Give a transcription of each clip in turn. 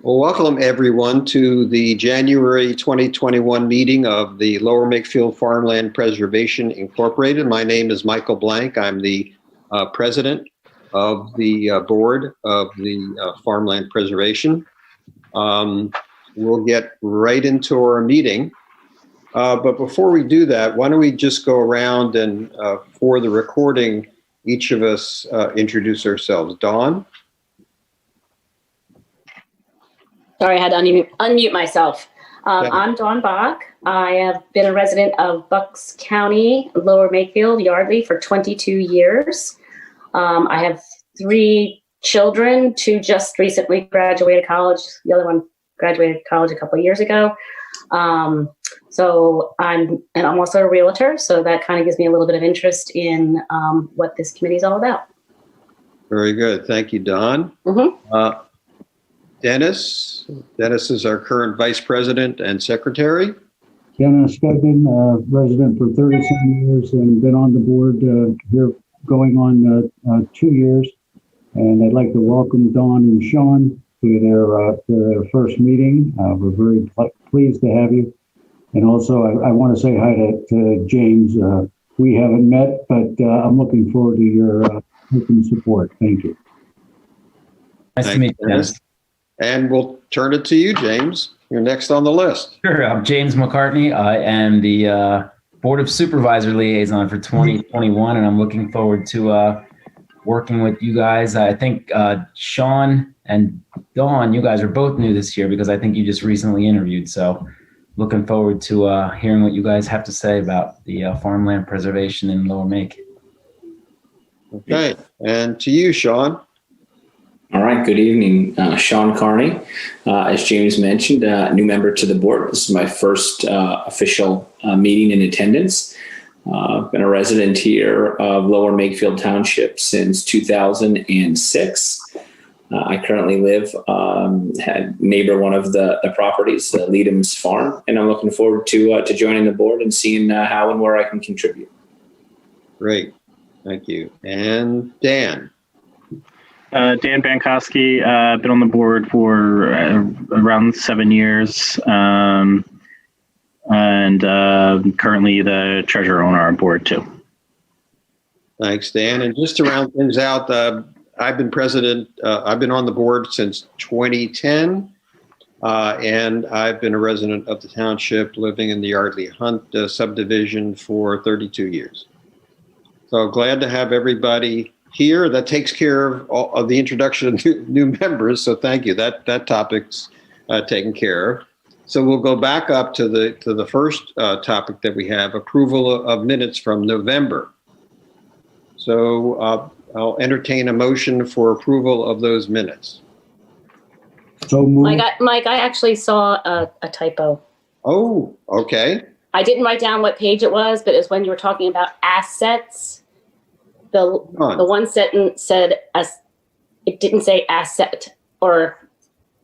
Well, welcome everyone to the January 2021 meeting of the Lower Makefield Farmland Preservation Incorporated. My name is Michael Blank. I'm the president of the board of the Farmland Preservation. We'll get right into our meeting. But before we do that, why don't we just go around and for the recording, each of us introduce ourselves. Dawn? Sorry, I had to unmute myself. I'm Dawn Bach. I have been a resident of Bucks County, Lower Makefield, Yardley for 22 years. I have 3 children, 2 just recently graduated college. The other one graduated college a couple of years ago. So I'm also a realtor, so that kind of gives me a little bit of interest in what this committee is all about. Very good. Thank you, Dawn. Mm-hmm. Dennis. Dennis is our current vice president and secretary. Kenneth Stephan, resident for 37 years and been on the board here going on 2 years. And I'd like to welcome Dawn and Sean to their first meeting. We're very pleased to have you. And also, I want to say hi to James. We haven't met, but I'm looking forward to your open support. Thank you. Nice to meet you, Dennis. And we'll turn it to you, James. You're next on the list. Sure. I'm James McCartney. I am the Board of Supervisor Liaison for 2021, and I'm looking forward to working with you guys. I think Sean and Dawn, you guys are both new this year because I think you just recently interviewed. So looking forward to hearing what you guys have to say about the farmland preservation in Lower Make. Okay. And to you, Sean. All right, good evening. Sean Carney, as James mentioned, new member to the board. This is my first official meeting in attendance. Been a resident here of Lower Makefield Township since 2006. I currently live, neighbor one of the properties, the Leadham's Farm, and I'm looking forward to joining the board and seeing how and where I can contribute. Great, thank you. And Dan. Dan Bankowski, been on the board for around 7 years, and currently the treasurer on our board too. Thanks, Dan. And just to round things out, I've been president. I've been on the board since 2010, and I've been a resident of the township, living in the Yardley Hunt subdivision for 32 years. So glad to have everybody here. That takes care of all of the introduction of new members. So thank you. That topic's taken care of. So we'll go back up to the first topic that we have: approval of minutes from November. So I'll entertain a motion for approval of those minutes. So moved. Mike, I actually saw a typo. Oh, okay. I didn't write down what page it was, but it's when you were talking about assets. The one sentence said it didn't say asset, or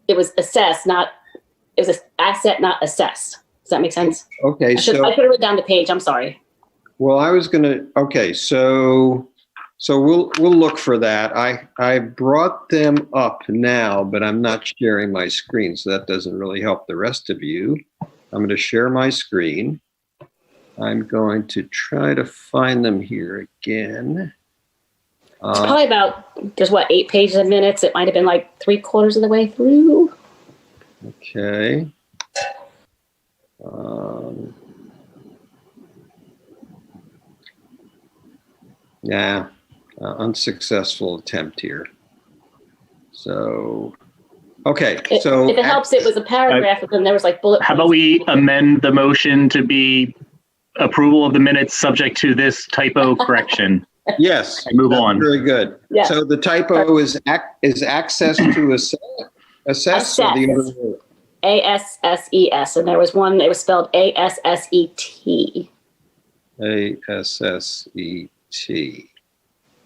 it was assessed, it was asset, not assessed. Does that make sense? Okay, I could have written down the page. I'm sorry. Well, I was gonna. Okay, so we'll look for that. I brought them up now, but I'm not sharing my screen, so that doesn't really help the rest of you. I'm going to share my screen. I'm going to try to find them here again. It's probably about, there's 8 pages of minutes. It might have been like 3/4 of the way through. Okay. Yeah, unsuccessful attempt here. So, okay. So if it helps, it was a paragraph, and then there was like bullet points. How about we amend the motion to be approval of the minutes subject to this typo correction? Yes. And move on. Very good. Yeah. So the typo is access to assess. Or the other word? ASSES, and there was one, it was spelled ASSET. ASSET.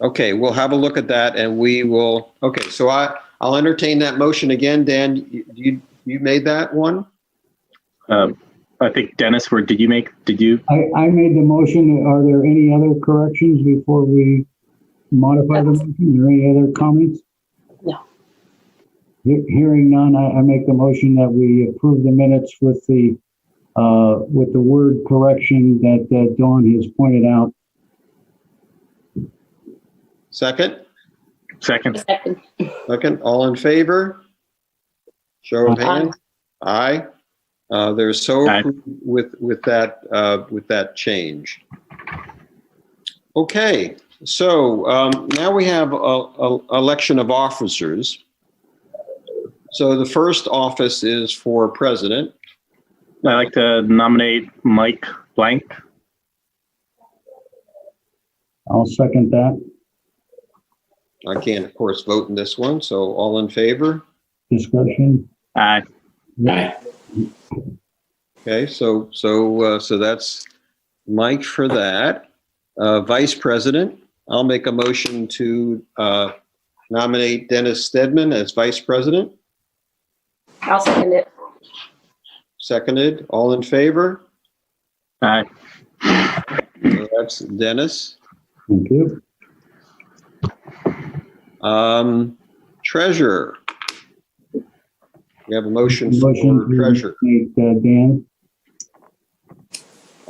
Okay, we'll have a look at that, and we will. Okay, so I'll entertain that motion again. Dan, you made that one? I think Dennis, did you? I made the motion. Are there any other corrections before we modify the motion? Are there any other comments? No. Hearing none, I make the motion that we approve the minutes with the word correction that Dawn has pointed out. Second? Second. Second, all in favor? Show of Aye. hands. Aye. There's so Aye. approved with that change. Okay, so now we have a election of officers. So the first office is for president. I'd like to nominate Mike Blank. I'll second that. I can't, of course, vote in this one. So all in favor? Discussion. Aye. Aye. Okay, so that's Mike for that. Vice president, I'll make a motion to nominate Dennis Stedman as vice president. I'll second it. Seconded. All in favor? Aye. So that's Dennis. Thank you. Treasurer. We have a motion Motion for to treasurer. make Dan.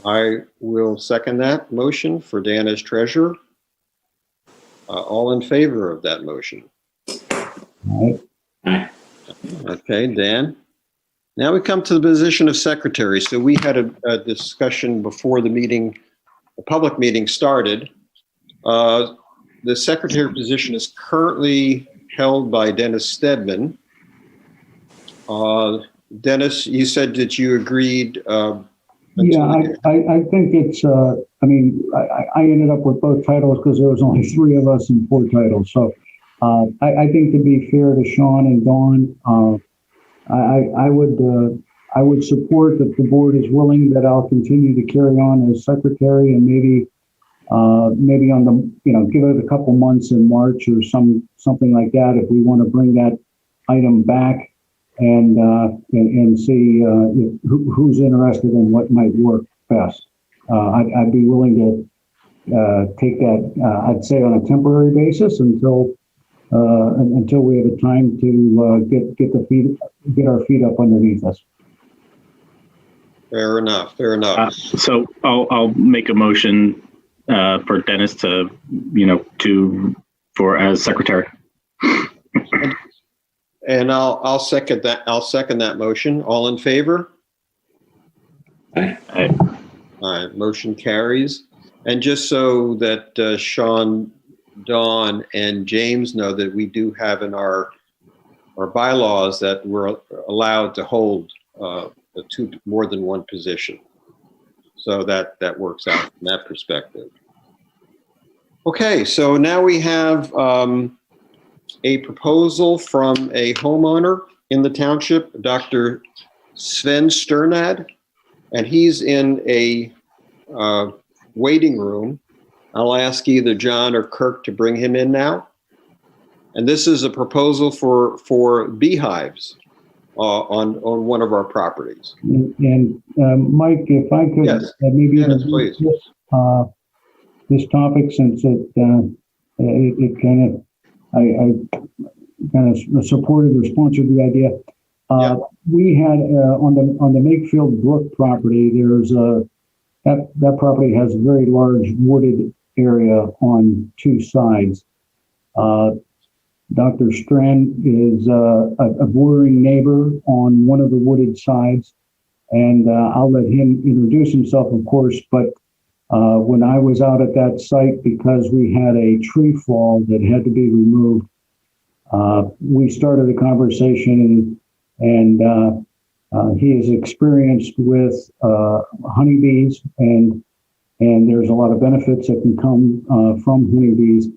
I will second that motion for Dan as treasurer. All in favor of that motion? All right. Okay, Dan. Now we come to the position of secretary. So we had a discussion before the meeting, the public meeting started. The secretary position is currently held by Dennis Stedman. Dennis, you said that you agreed. Yeah, I think it's, I ended up with both titles because there was only 3 of us and 4 titles. So I think to be fair to Sean and Dawn, I would support that the board is willing that I'll continue to carry on as secretary, and maybe on the, give it a couple months in March or something like that if we want to bring that item back and see who's interested in what might work best. I'd be willing to take that, I'd say on a temporary basis until we have a time to get our feet up underneath us. Fair enough. Fair enough. So I'll make a motion for Dennis to as secretary. And I'll second that. I'll second that motion. All in favor? Aye. Aye. All right, motion carries. And just so that Sean, Dawn, and James know that we do have in our bylaws that we're allowed to hold more than one position. So that works out from that perspective. Okay, so now we have a proposal from a homeowner in the township, Dr. Sven Strand, and he's in a waiting room. I'll ask either John or Kirk to bring him in now. And this is a proposal for beehives on one of our properties. And Mike, if I could Yes. maybe Yes, please. this topic, since it kind of I kind of supported or sponsored the idea. Yeah. We had on the Makefield Brook property. There's that property has a very large wooded area on 2 sides. Dr. Strand is a bordering neighbor on one of the wooded sides, and I'll let him introduce himself, of course. But when I was out at that site, because we had a tree fall that had to be removed, we started a conversation, and he is experienced with honeybees, and there's a lot of benefits that can come from honeybees.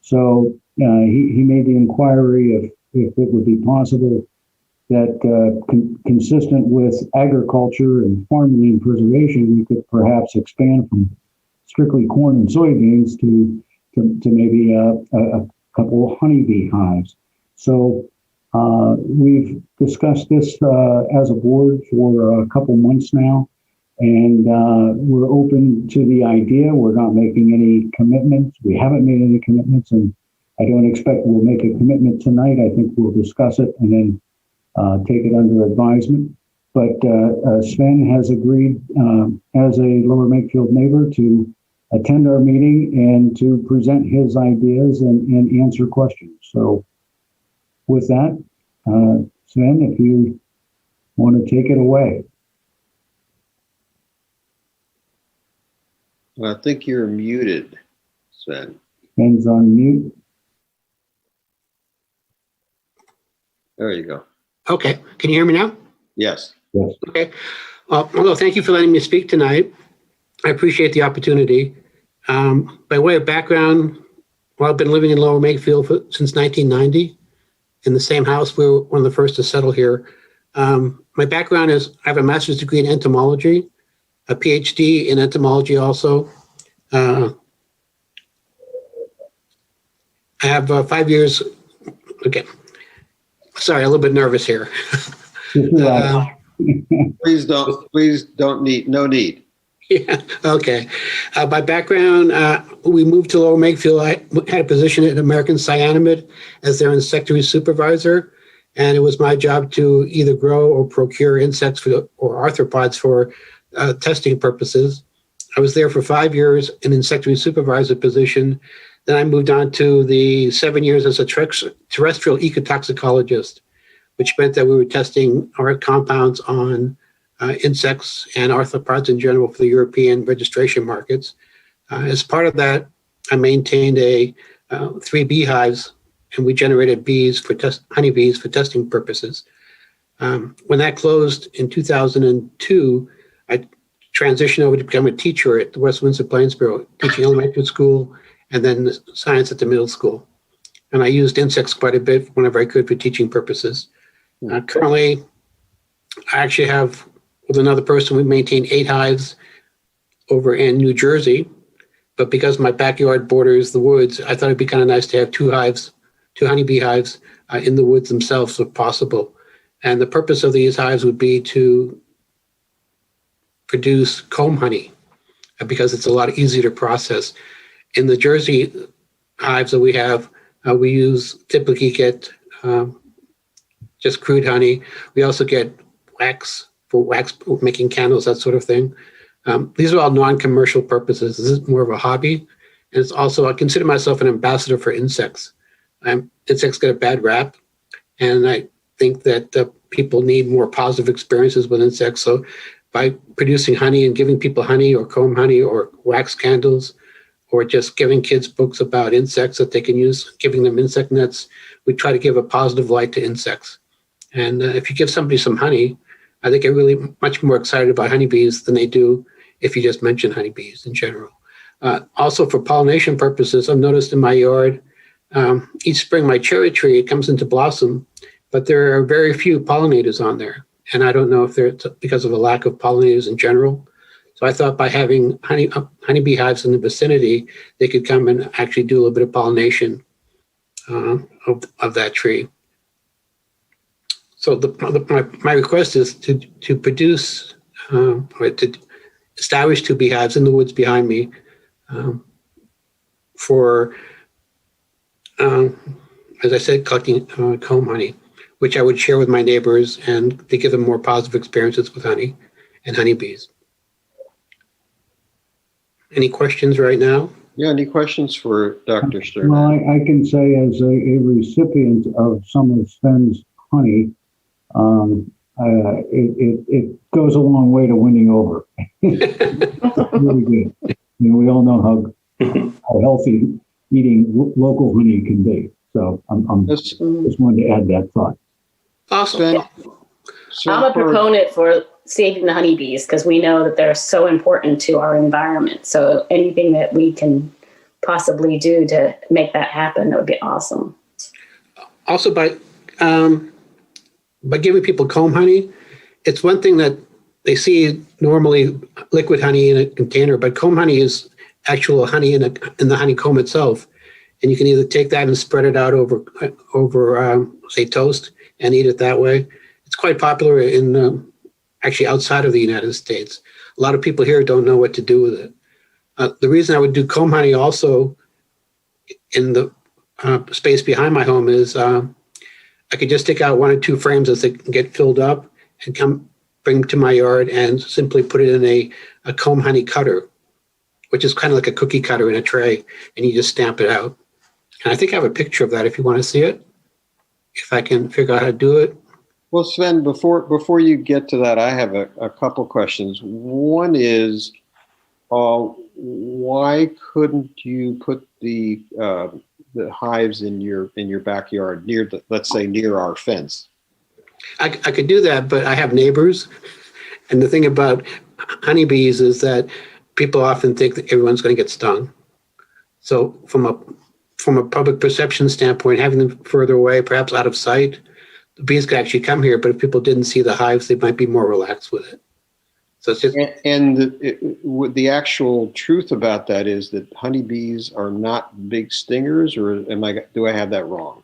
So he made the inquiry if it would be possible that consistent with agriculture and farmland preservation, we could perhaps expand from strictly corn and soybeans to maybe a couple of honeybee hives. So we've discussed this as a board for a couple months now, and we're open to the idea. We're not making any commitments. We haven't made any commitments, and I don't expect we'll make a commitment tonight. I think we'll discuss it and then take it under advisement. But Sven has agreed as a Lower Makefield neighbor to attend our meeting and to present his ideas and answer questions. So with that, Sven, if you want to take it away. I think you're muted, Sven. Sven's on mute. There you go. Okay, can you hear me now? Yes. Yes. Okay. Well, thank you for letting me speak tonight. I appreciate the opportunity. By way of background, well, I've been living in Lower Makefield since 1990 in the same house. We were one of the first to settle here. My background is I have a master's degree in entomology, a PhD in entomology also. I have 5 years, okay. Sorry, a little bit nervous here. Just relax. Please don't need, no need. Yeah, okay. By background, we moved to Lower Makefield. I had a position at American Cyanamid as their insectary supervisor, and it was my job to either grow or procure insects or arthropods for testing purposes. I was there for 5 years in insectary supervisor position. Then I moved on to the 7 years as a terrestrial ecotoxicologist, which meant that we were testing our compounds on insects and arthropods in general for the European registration markets. As part of that, I maintained 3 beehives, and we generated honeybees for testing purposes. When that closed in 2002, I transitioned over to become a teacher at the West Windsor Plains Bureau, teaching elementary school and then science at the middle school. And I used insects quite a bit whenever I could for teaching purposes. Currently, I actually have, with another person, we maintain 8 hives over in New Jersey. But because my backyard borders the woods, I thought it'd be kind of nice to have 2 honeybee hives in the woods themselves if possible. And the purpose of these hives would be to produce comb honey because it's a lot easier to process. In the Jersey hives that we have, we typically get just crude honey. We also get wax for making candles, that sort of thing. These are all non-commercial purposes. This is more of a hobby. And it's also, I consider myself an ambassador for insects. Insects get a bad rap. And I think that people need more positive experiences with insects. So by producing honey and giving people honey or comb honey or wax candles, or just giving kids books about insects that they can use, giving them insect nets, we try to give a positive light to insects. And if you give somebody some honey, I think they're really much more excited about honeybees than they do if you just mention honeybees in general. Also for pollination purposes, I've noticed in my yard, each spring my cherry tree, it comes into blossom, but there are very few pollinators on there. And I don't know if it's because of a lack of pollinators in general. So I thought by having honeybee hives in the vicinity, they could come and actually do a little bit of pollination of that tree. So my request is to produce or to establish 2 beehives in the woods behind me for, as I said, collecting comb honey, which I would share with my neighbors and to give them more positive experiences with honey and honeybees. Any questions right now? Yeah, any questions for Dr. Stern? Well, I can say as a recipient of some of Sven's honey, it goes a long way to winning over. Really good. We all know how healthy eating local honey can be. So I'm just wanted to add that thought. Awesome. I'm a proponent for saving the honeybees because we know that they're so important to our environment. So anything that we can possibly do to make that happen, that would be awesome. Also, by giving people comb honey, it's one thing that they see normally liquid honey in a container, but comb honey is actual honey in the honeycomb itself. And you can either take that and spread it out over say toast and eat it that way. It's quite popular in actually outside of the United States. A lot of people here don't know what to do with it. The reason I would do comb honey also in the space behind my home is I could just take out 1 or 2 frames as they get filled up and bring them to my yard and simply put it in a comb honey cutter, which is kind of like a cookie cutter in a tray, and you just stamp it out. And I think I have a picture of that if you want to see it, if I can figure out how to do it. Well, Sven, before you get to that, I have a couple questions. One is, why couldn't you put the hives in your backyard near let's say near our fence? I could do that, but I have neighbors. And the thing about honeybees is that people often think that everyone's going to get stung. So from a public perception standpoint, having them further away, perhaps out of sight, the bees could actually come here. But if people didn't see the hives, they might be more relaxed with it. So it's just. And the actual truth about that is that honeybees are not big stingers, or do I have that wrong?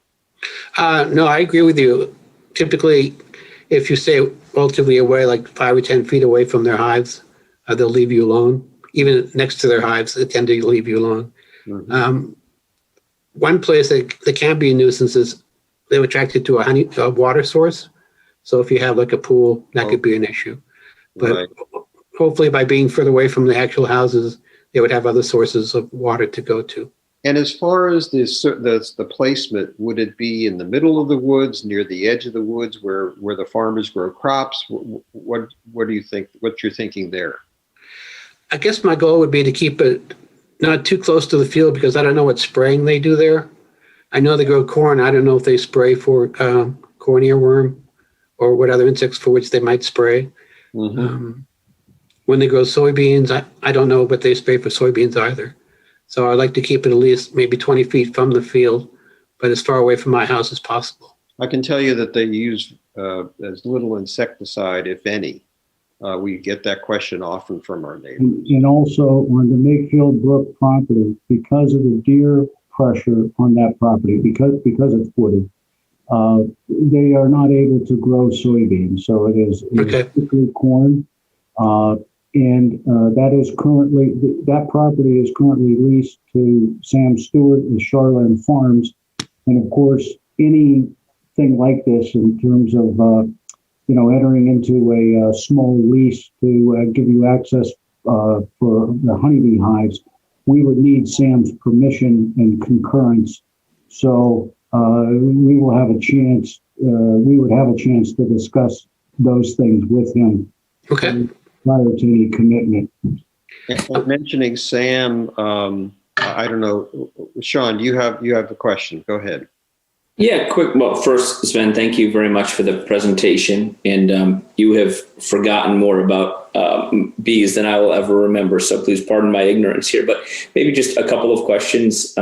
No, I agree with you. Typically, if you stay relatively away, like 5 or 10 feet away from their hives, they'll leave you alone. Even next to their hives, they tend to leave you alone. Mm-hmm. One place that can be a nuisance is they're attracted to a water source. So if you have like a pool, that could be an issue. But right. Hopefully by being further away from the actual houses, they would have other sources of water to go to. And as far as the placement, would it be in the middle of the woods, near the edge of the woods, where the farmers grow crops? What do you think? What you're thinking there? I guess my goal would be to keep it not too close to the field, because I don't know what spraying they do there. I know they grow corn. I don't know if they spray for corn earworm or what other insects for which they might spray. Mm-hmm. When they grow soybeans, I don't know what they spray for soybeans either. So I like to keep it at least maybe 20 feet from the field, but as far away from my house as possible. I can tell you that they use as little insecticide, if any. We get that question often from our neighbors. And also on the Makefield Brook property, because of the deer pressure on that property, because it's wooded, they are not able to grow soybeans. So it is strictly corn. And that property is currently leased to Sam Stewart and Charlotte Farms. And of course, anything like this in terms of, entering into a small lease to give you access for the honeybee hives, we would need Sam's permission and concurrence. So we will have a chance. We would have a chance to discuss those things with him. Okay. Prior to any commitment. And mentioning Sam, I don't know, Sean, you have a question. Go ahead. Yeah, quick. Well, first, Sven, thank you very much for the presentation. And you have forgotten more about bees than I will ever remember. So please pardon my ignorance here. But maybe just a couple of questions.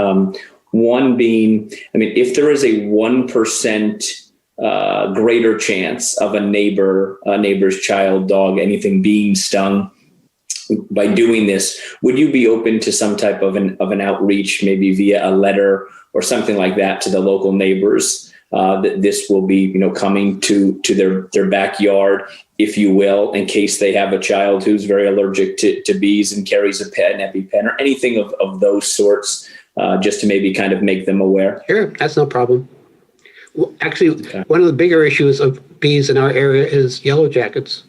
One being, if there is a 1% greater chance of a neighbor's child, dog, anything being stung by doing this, would you be open to some type of an outreach, maybe via a letter or something like that, to the local neighbors, that this will be, coming to their backyard, if you will, in case they have a child who's very allergic to bees and carries an EpiPen or anything of those sorts, just to maybe kind of make them aware? Sure, that's no problem. Well, actually, one of the bigger issues of bees in our area is yellow jackets,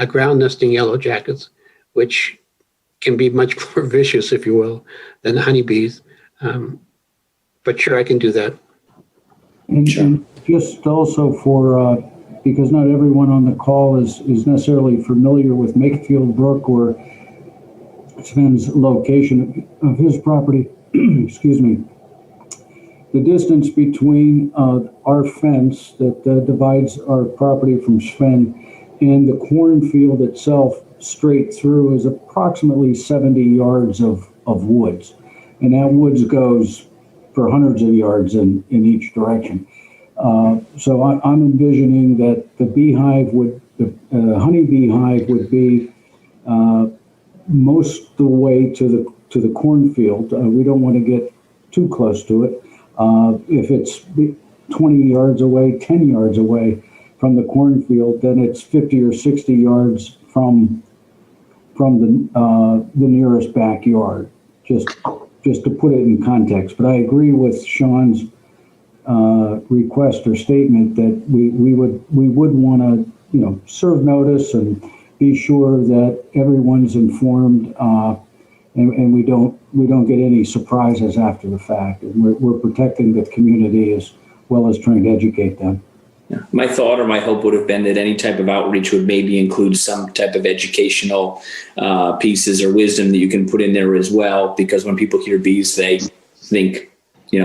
ground nesting yellow jackets, which can be much more vicious, if you will, than honeybees. But sure, I can do that. And just also for, because not everyone on the call is necessarily familiar with Makefield Brook or Sven's location of his property, excuse me. The distance between our fence that divides our property from Sven and the cornfield itself straight through is approximately 70 yards of woods. And that woods goes for hundreds of yards in each direction. So I'm envisioning that the honeybee hive would be most of the way to the cornfield. We don't want to get too close to it. If it's 20 yards away, 10 yards away from the cornfield, then it's 50 or 60 yards from the nearest backyard, just to put it in context. But I agree with Sean's request or statement that we would want to, serve notice and be sure that everyone's informed, and we don't get any surprises after the fact. And we're protecting the community as well as trying to educate them. My thought or my hope would have been that any type of outreach would maybe include some type of educational pieces or wisdom that you can put in there as well, because when people hear bees, they think,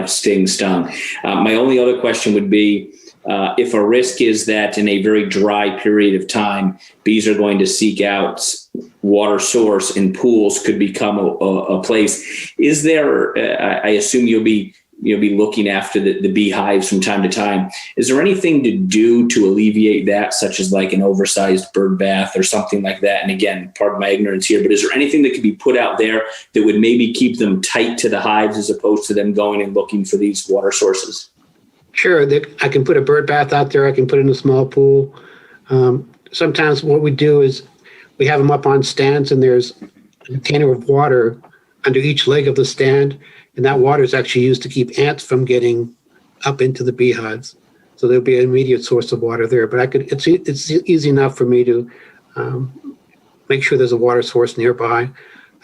sting, stung. My only other question would be, if a risk is that in a very dry period of time, bees are going to seek out water source and pools could become a place. Is there, I assume you'll be looking after the beehives from time to time. Is there anything to do to alleviate that, such as like an oversized bird bath or something like that? And again, pardon my ignorance here, but is there anything that could be put out there that would maybe keep them tight to the hives as opposed to them going and looking for these water sources? Sure. I can put a bird bath out there. I can put in a small pool. Sometimes what we do is we have them up on stands, and there's a container of water under each leg of the stand. And that water is actually used to keep ants from getting up into the beehives. So there'll be an immediate source of water there. But it's easy enough for me to make sure there's a water source nearby.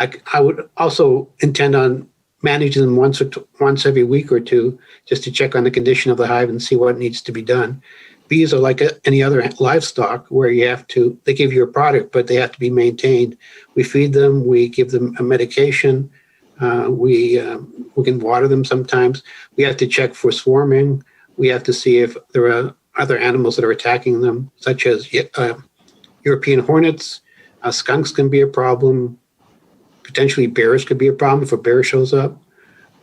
I would also intend on managing them once every week or two, just to check on the condition of the hive and see what needs to be done. Bees are like any other livestock, where they give you a product, but they have to be maintained. We feed them, we give them a medication. We can water them sometimes. We have to check for swarming. We have to see if there are other animals that are attacking them, such as European hornets. Skunks can be a problem. Potentially bears could be a problem if a bear shows up.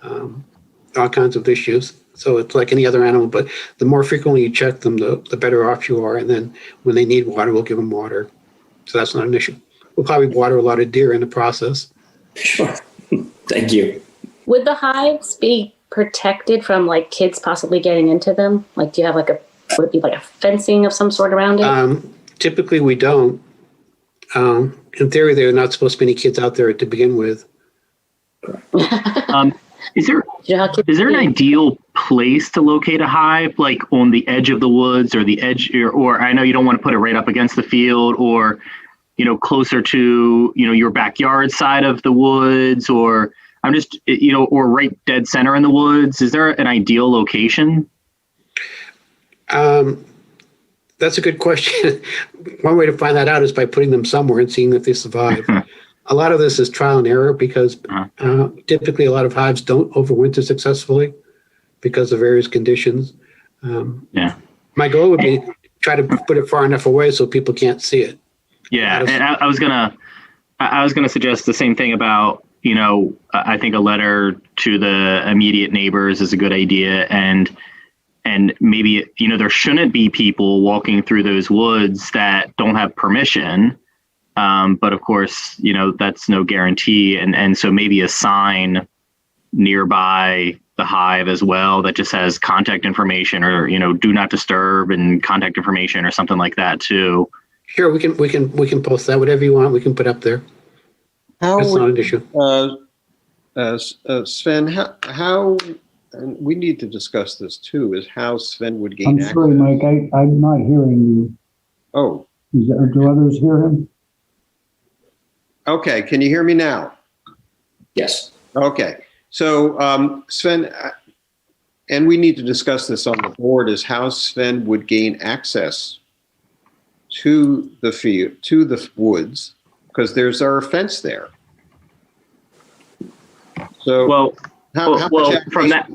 All kinds of issues. So it's like any other animal, but the more frequently you check them, the better off you are. And then when they need water, we'll give them water. So that's not an issue. We'll probably water a lot of deer in the process. Sure. Thank you. Would the hives be protected from like kids possibly getting into them? Like, do you have would it be like a fencing of some sort around it? Typically we don't. In theory, there are not supposed to be any kids out there to begin with. Is there an ideal place to locate a hive, like on the edge of the woods or the edge, or I know you don't want to put it right up against the field, or closer to your backyard side of the woods, or I'm just or right dead center in the woods? Is there an ideal location? That's a good question. One way to find that out is by putting them somewhere and seeing if they survive. A lot of this is trial and error, because typically a lot of hives don't overwinter successfully because of various conditions. My goal would be to try to put it far enough away so people can't see it. Yeah, and I was gonna suggest the same thing about, I think a letter to the immediate neighbors is a good idea, and maybe there shouldn't be people walking through those woods that don't have permission, but of course that's no guarantee, and so maybe a sign nearby the hive as well that just has contact information, or do not disturb and contact information or something like that too. Sure, we can post that. Whatever you want, we can put up there. That's not an issue. Sven, how and we need to discuss this too, is how Sven would gain access. I'm sorry, Mike, I'm not hearing you. Oh. Do others hear him? Okay, can you hear me now? Yes. Okay, so Sven, and we need to discuss this on the board, is how Sven would gain access to the field, to the woods, because there's our fence there. So from that,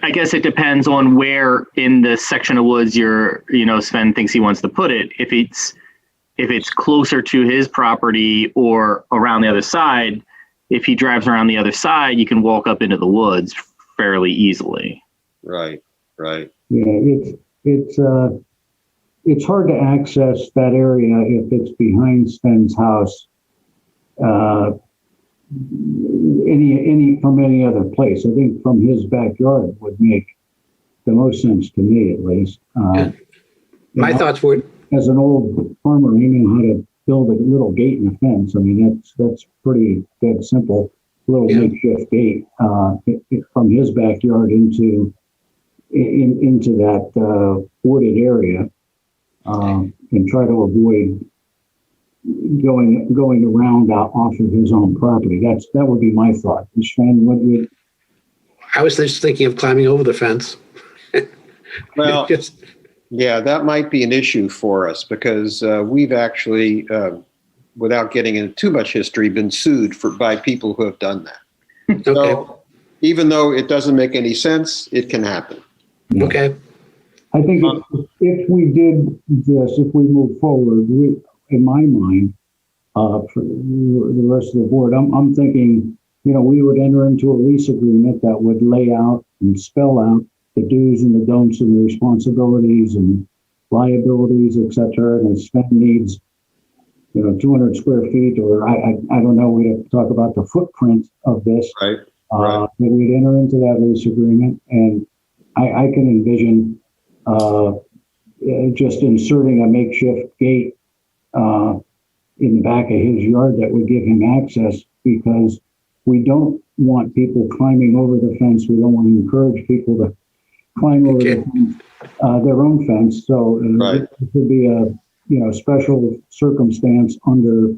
I guess it depends on where in the section of woods Sven thinks he wants to put it. If it's closer to his property or around the other side, if he drives around the other side, you can walk up into the woods fairly easily. Right. Yeah, it's hard to access that area if it's behind Sven's house. From any other place. I think from his backyard would make the most sense to me, at least. My thoughts were, as an old farmer, I know how to build a little gate and a fence. I mean, that's pretty dead simple. Little makeshift gate from his backyard into into that wooded area and try to avoid going around off of his own property. That would be my thought. Sven, what would? I was just thinking of climbing over the fence. Well, yeah, that might be an issue for us because we've actually, without getting into too much history, been sued by people who have done that. Okay. So even though it doesn't make any sense, it can happen. Yeah. Okay. I think if we did this, if we move forward, in my mind, for the rest of the board, I'm thinking, we would enter into a lease agreement that would lay out and spell out the do's and the don'ts and the responsibilities and liabilities, et cetera. And if Sven needs, 200 square feet, or I don't know, we'd have to talk about the footprint of this. Right. That we'd enter into that lease agreement, and I can envision just inserting a makeshift gate in the back of his yard that would give him access, because we don't want people climbing over the fence. We don't want to encourage people to climb over the fence, their own fence. So it could be a special circumstance under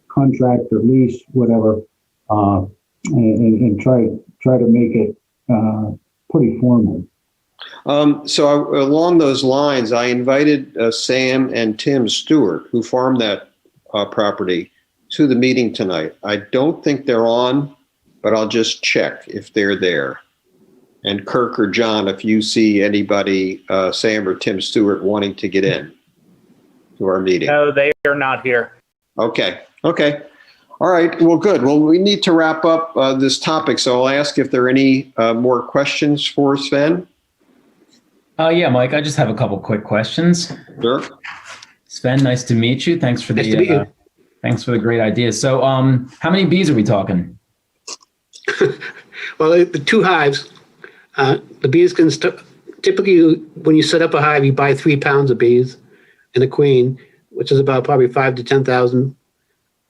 contract or lease, whatever, and try to make it pretty formal. So along those lines, I invited Sam and Tim Stewart, who farm that property, to the meeting tonight. I don't think they're on, but I'll just check if they're there. And Kirk or John, if you see anybody, Sam or Tim Stewart, wanting to get in to our meeting. No, they are not here. Okay. All right. Well, good. Well, we need to wrap up this topic. So I'll ask if there are any more questions for Sven. Yeah, Mike, I just have a couple quick questions. Sure. Sven, nice to meet you. Thanks for Nice to meet you. Thanks for the great idea. So, how many bees are we talking? Well, the two hives, the bees can typically, when you set up a hive, you buy 3 pounds of bees and a queen, which is about probably 5,000 to 10,000.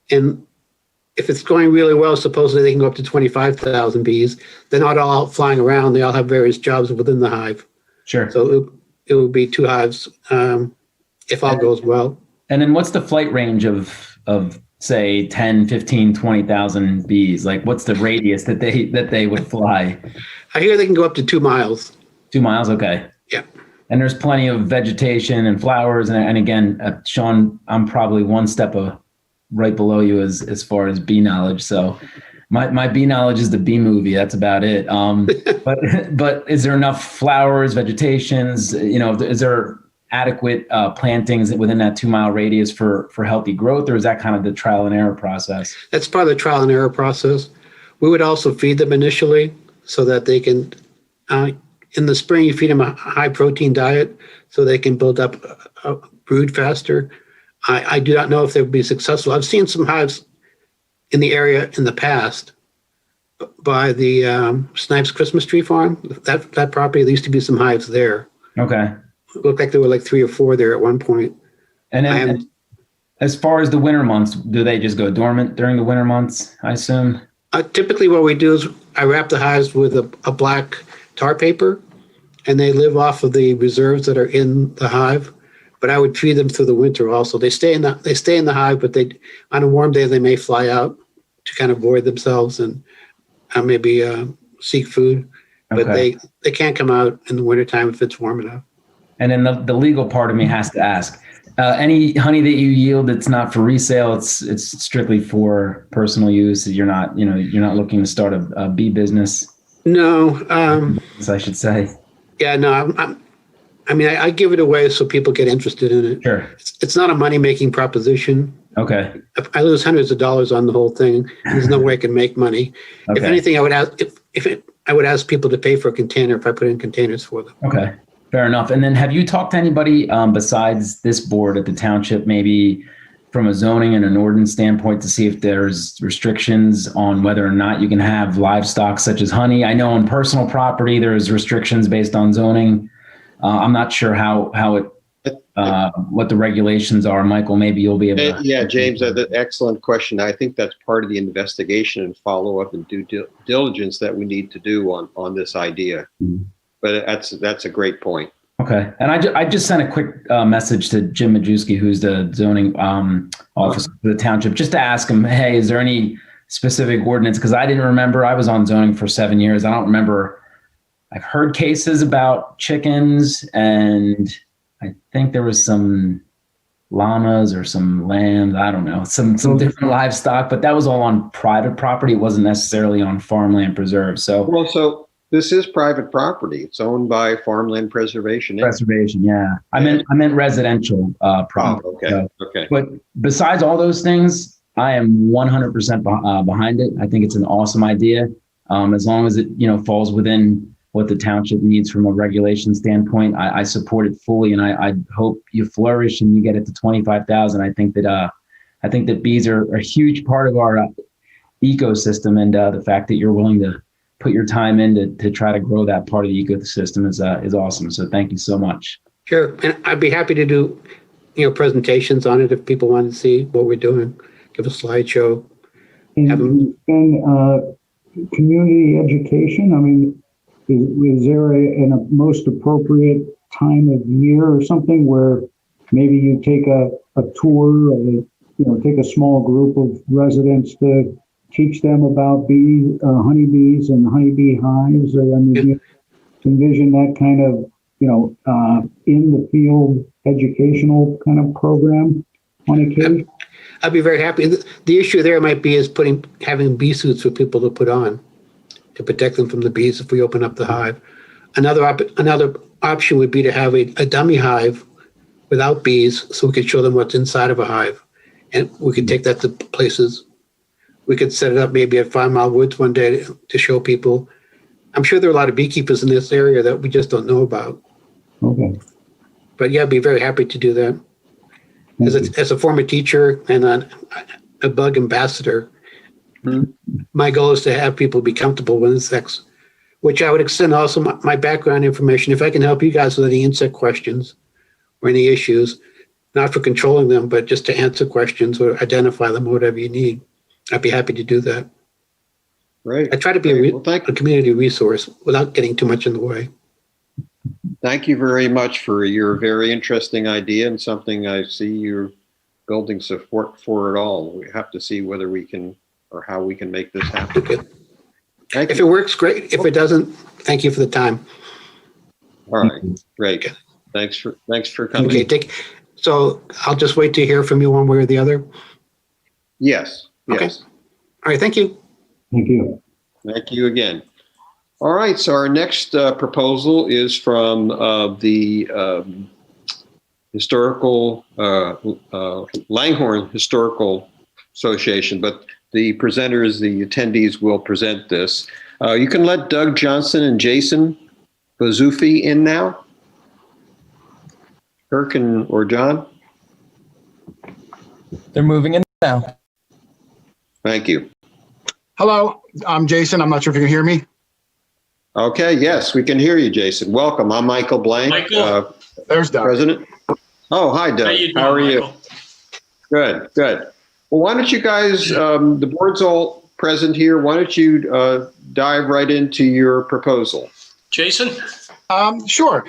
And if it's going really well, supposedly they can go up to 25,000 bees. They're not all flying around. They all have various jobs within the hive. Sure. So it would be 2 hives if all goes well. And then what's the flight range of say 10, 15, 20,000 bees? Like what's the radius that they would fly? I hear they can go up to 2 miles. 2 miles. Okay. Yeah. And there's plenty of vegetation and flowers. And again, Sean, I'm probably one step right below you as far as bee knowledge. So my bee knowledge is the Bee Movie. That's about it. But is there enough flowers, vegetations? Is there adequate plantings within that 2 mile radius for healthy growth, or is that kind of the trial and error process? That's part of the trial and error process. We would also feed them initially so that they can, in the spring, you feed them a high protein diet so they can build up a brood faster. I do not know if they would be successful. I've seen some hives in the area in the past by the Snipes Christmas tree farm. That property, there used to be some hives there. Okay. It looked like there were like 3 or 4 there at one point. And then, as far as the winter months, do they just go dormant during the winter months, I assume? Typically what we do is I wrap the hives with a black tar paper, and they live off of the reserves that are in the hive. But I would feed them through the winter also. They stay in the hive, but on a warm day they may fly out to kind of void themselves and maybe seek food. But Okay. they can't come out in the wintertime if it's warm enough. And then the legal part of me has to ask, any honey that you yield that's not for resale, it's strictly for personal use. You're not looking to start a bee business. No. As I should say. Yeah, no, I give it away so people get interested in it. Sure. It's not a money-making proposition. Okay. If I lose hundreds of dollars on the whole thing, there's no way I can make money. Okay. If anything, I would ask I would ask people to pay for a container if I put in containers for them. Okay. Fair enough. And then have you talked to anybody besides this board at the township, maybe from a zoning and an ordinance standpoint, to see if there's restrictions on whether or not you can have livestock such as honey? I know on personal property, there's restrictions based on zoning. I'm not sure how it, what the regulations are. Michael, maybe you'll be able to. Yeah, James, that's an excellent question. I think that's part of the investigation and follow up and due diligence that we need to do on this idea. but that's a great point. Okay. And I just sent a quick message to Jim Majewski, who's the zoning officer for the township, just to ask him, hey, is there any specific ordinance? Because I didn't remember. I was on zoning for 7 years. I don't remember. I've heard cases about chickens, and I think there was some llamas or some lambs. I don't know, some different livestock, but that was all on private property. It wasn't necessarily on farmland preserve. So this is private property. It's owned by Farmland Preservation. Preservation, yeah. I meant residential property. Oh, okay. So, okay. But besides all those things, I am 100% behind it. I think it's an awesome idea. As long as it, falls within what the township needs from a regulation standpoint, I support it fully, and I hope you flourish and you get it to 25,000. I think that bees are a huge part of our ecosystem, and the fact that you're willing to put your time in to try to grow that part of the ecosystem is awesome. So thank you so much. Sure. And I'd be happy to do, presentations on it if people want to see what we're doing. Give a slideshow. And community education, I mean, is there a most appropriate time of year or something where maybe you take a tour, take a small group of residents to teach them about honeybees and honeybee hives? I mean, you envision that kind of, in the field educational kind of program on occasion? I'd be very happy. The issue there might be is having bee suits for people to put on to protect them from the bees if we open up the hive. Another option would be to have a dummy hive without bees, so we could show them what's inside of a hive, and we could take that to places. We could set it up maybe at 5 Mile Woods one day to show people. I'm sure there are a lot of beekeepers in this area that we just don't know about. Okay. But yeah, I'd be very happy to do that. As a former teacher and a bug ambassador, my goal is to have people be comfortable with insects, which I would extend also my background information. If I can help you guys with any insect questions or any issues, not for controlling them, but just to answer questions or identify them or whatever you need, I'd be happy to do that. Right. I try to be a community resource without getting too much in the way. Thank you very much for your very interesting idea, and something I see you're building support for it all. We have to see whether we can, or how we can make this happen. Okay. Thank If you. it works, great. If it doesn't, thank you for the time. All right, great. Thanks for coming. Okay, so I'll just wait to hear from you one way or the other. Yes. Okay. Yes. All right, thank you. Thank you. Thank you again. All right, so our next proposal is from the Langhorne Historical Association, but the presenters, the attendees will present this. You can let Doug Johnson and Jason Bazoufi in now. Kirk or John? They're moving in now. Thank you. Hello, I'm Jason. I'm not sure if you can hear me. Okay, yes, we can hear you, Jason. Welcome. I'm Michael Blank. Michael. There's Doug. President. Oh, hi, Doug. How are you? Good, good. Well, why don't you guys, the board's all present here. Why don't you dive right into your proposal? Jason? Sure.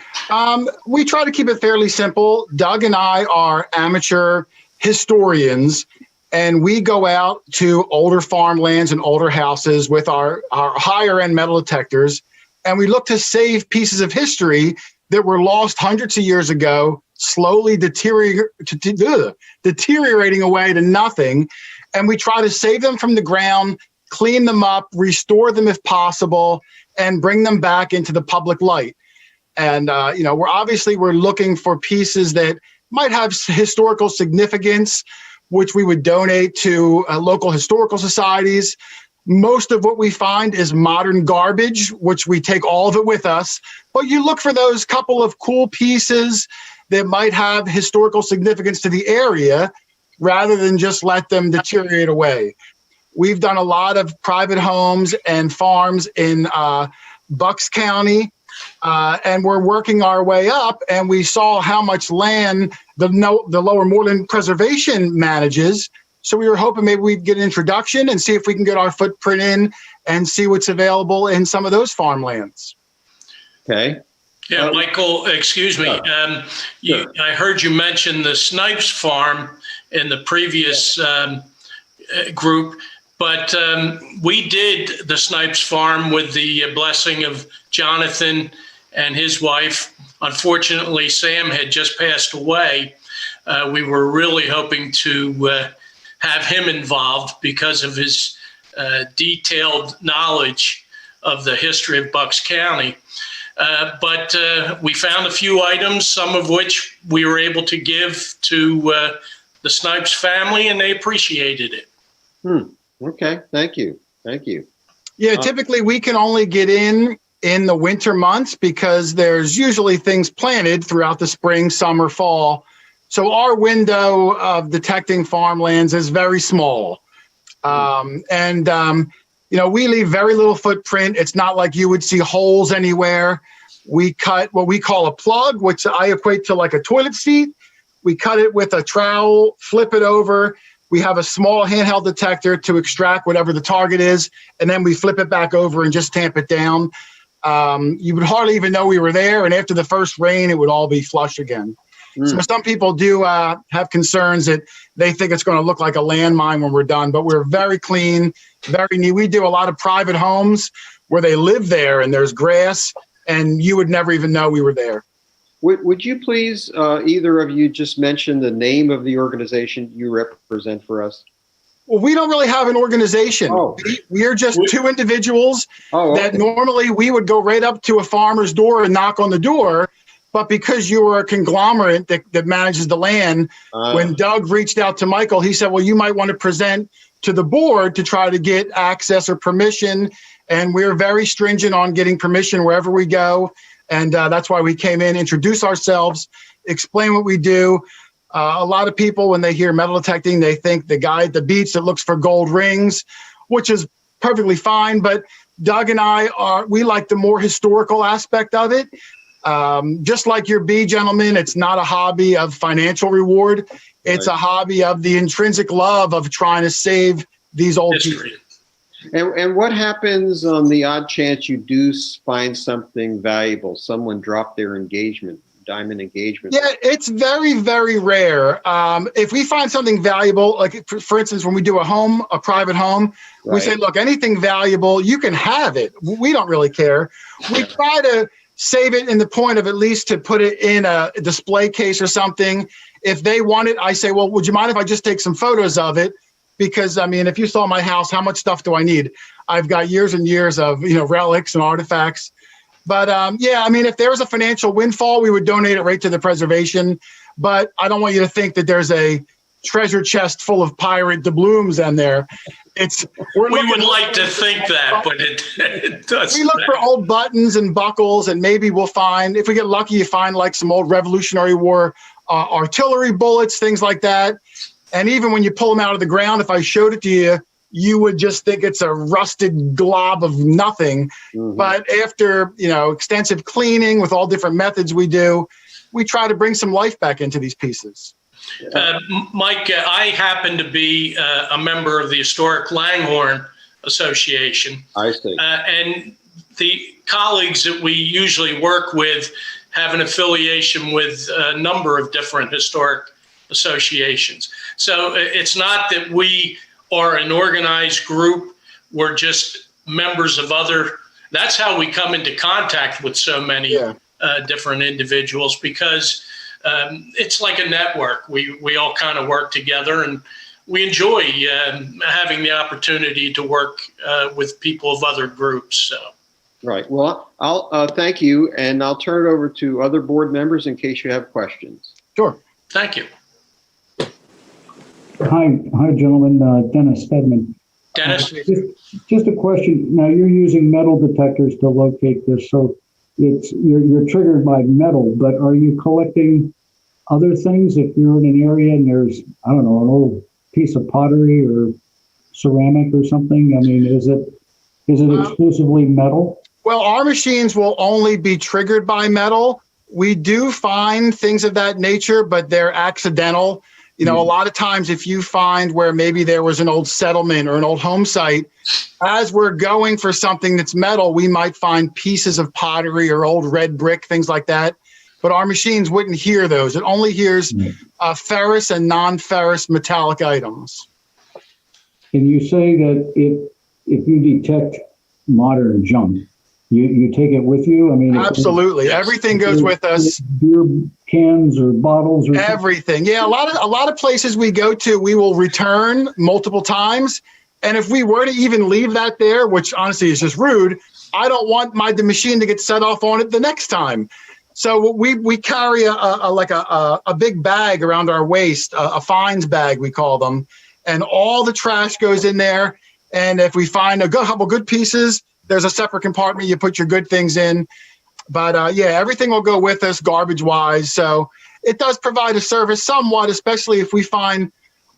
We try to keep it fairly simple. Doug and I are amateur historians, and we go out to older farmlands and older houses with our higher end metal detectors, and we look to save pieces of history that were lost hundreds of years ago, slowly deteriorating away to nothing. And we try to save them from the ground, clean them up, restore them if possible, and bring them back into the public light. And, we're looking for pieces that might have historical significance, which we would donate to local historical societies. Most of what we find is modern garbage, which we take all of it with us. But you look for those couple of cool pieces that might have historical significance to the area rather than just let them deteriorate away. We've done a lot of private homes and farms in Bucks County, and we're working our way up, and we saw how much land the Lower Moreland Preservation manages. So we were hoping maybe we'd get an introduction and see if we can get our footprint in and see what's available in some of those farmlands. Okay. Yeah, Michael, excuse me. I heard you mention the Snipes farm in the previous group, but we did the Snipes farm with the blessing of Jonathan and his wife. Unfortunately, Sam had just passed away. We were really hoping to have him involved because of his detailed knowledge of the history of Bucks County. But we found a few items, some of which we were able to give to the Snipes family, and they appreciated it. Okay. Thank you. Thank you. Yeah, typically we can only get in the winter months because there's usually things planted throughout the spring, summer, fall. So our window of detecting farmlands is very small. We leave very little footprint. It's not like you would see holes anywhere. We cut what we call a plug, which I equate to like a toilet seat. We cut it with a trowel, flip it over. We have a small handheld detector to extract whatever the target is, and then we flip it back over and just tamp it down. You would hardly even know we were there, and after the first rain, it would all be flush again. So some people do have concerns that they think it's going to look like a landmine when we're done, but we're very clean, very neat. We do a lot of private homes where they live there and there's grass, and you would never even know we were there. Would you please, either of you, just mention the name of the organization you represent for us? Well, we don't really have an organization. We are just two individuals that normally we would go right up to a farmer's door and knock on the door. But because you were a conglomerate that manages the land, when Doug reached out to Michael, he said, well, you might want to present to the board to try to get access or permission. And we're very stringent on getting permission wherever we go. And that's why we came in, introduce ourselves, explain what we do. A lot of people, when they hear metal detecting, they think the guy at the beach that looks for gold rings, which is perfectly fine. But Doug and we like the more historical aspect of it. Just like your bee, gentlemen, it's not a hobby of financial reward. It's a hobby of the intrinsic love of trying to save these old History. people. And what happens on the odd chance you do find something valuable? Someone dropped their diamond engagement. Yeah, it's very, very rare. If we find something valuable, like for instance, when we do a private home, we say, look, anything valuable, you can have it. We don't really care. We try to save it in the point of at least to put it in a display case or something. If they want it, I say, well, would you mind if I just take some photos of it? Because, I mean, if you saw my house, how much stuff do I need? I've got years and years of, relics and artifacts. But, if there was a financial windfall, we would donate it right to the preservation. But I don't want you to think that there's a treasure chest full of pirate doubloons in there. We would like to think that, but it does. We look for old buttons and buckles, and maybe we'll find, if we get lucky, you find like some old Revolutionary War artillery bullets, things like that. And even when you pull them out of the ground, if I showed it to you, you would just think it's a rusted glob of nothing. But after, extensive cleaning with all different methods we do, we try to bring some life back into these pieces. Mike, I happen to be a member of the Historic Langhorne Association. I see. And the colleagues that we usually work with have an affiliation with a number of different historic associations. So it's not that we are an organized group. We're just members of other. That's how we come into contact with so many different individuals, because it's like a network. We all kind of work together, and we enjoy having the opportunity to work with people of other groups. So. Right. Well, I'll thank you, and I'll turn it over to other board members in case you have questions. Sure. Thank you. Hi, gentlemen. Dennis Stedman. Dennis? Just a question. Now, you're using metal detectors to locate this, so you're triggered by metal, but are you collecting other things if you're in an area and there's, I don't know, an old piece of pottery or ceramic or something? I mean, is it exclusively metal? Well, our machines will only be triggered by metal. We do find things of that nature, but they're accidental. You know, a lot of times if you find where maybe there was an old settlement or an old home site, as we're going for something that's metal, we might find pieces of pottery or old red brick, things like that. But our machines wouldn't hear those. It only hears ferrous and non-ferrous metallic items. Can you say that if you detect modern junk, you take it with you? I mean, Absolutely. Everything goes with us. Beer cans or bottles or everything. Yeah, a lot of places we go to, we will return multiple times. And if we were to even leave that there, which honestly is just rude, I don't want the machine to get set off on it the next time. So we carry a big bag around our waist, a fines bag we call them, and all the trash goes in there. And if we find a couple good pieces, there's a separate compartment you put your good things in. But yeah, everything will go with us garbage wise. So it does provide a service somewhat, especially if we find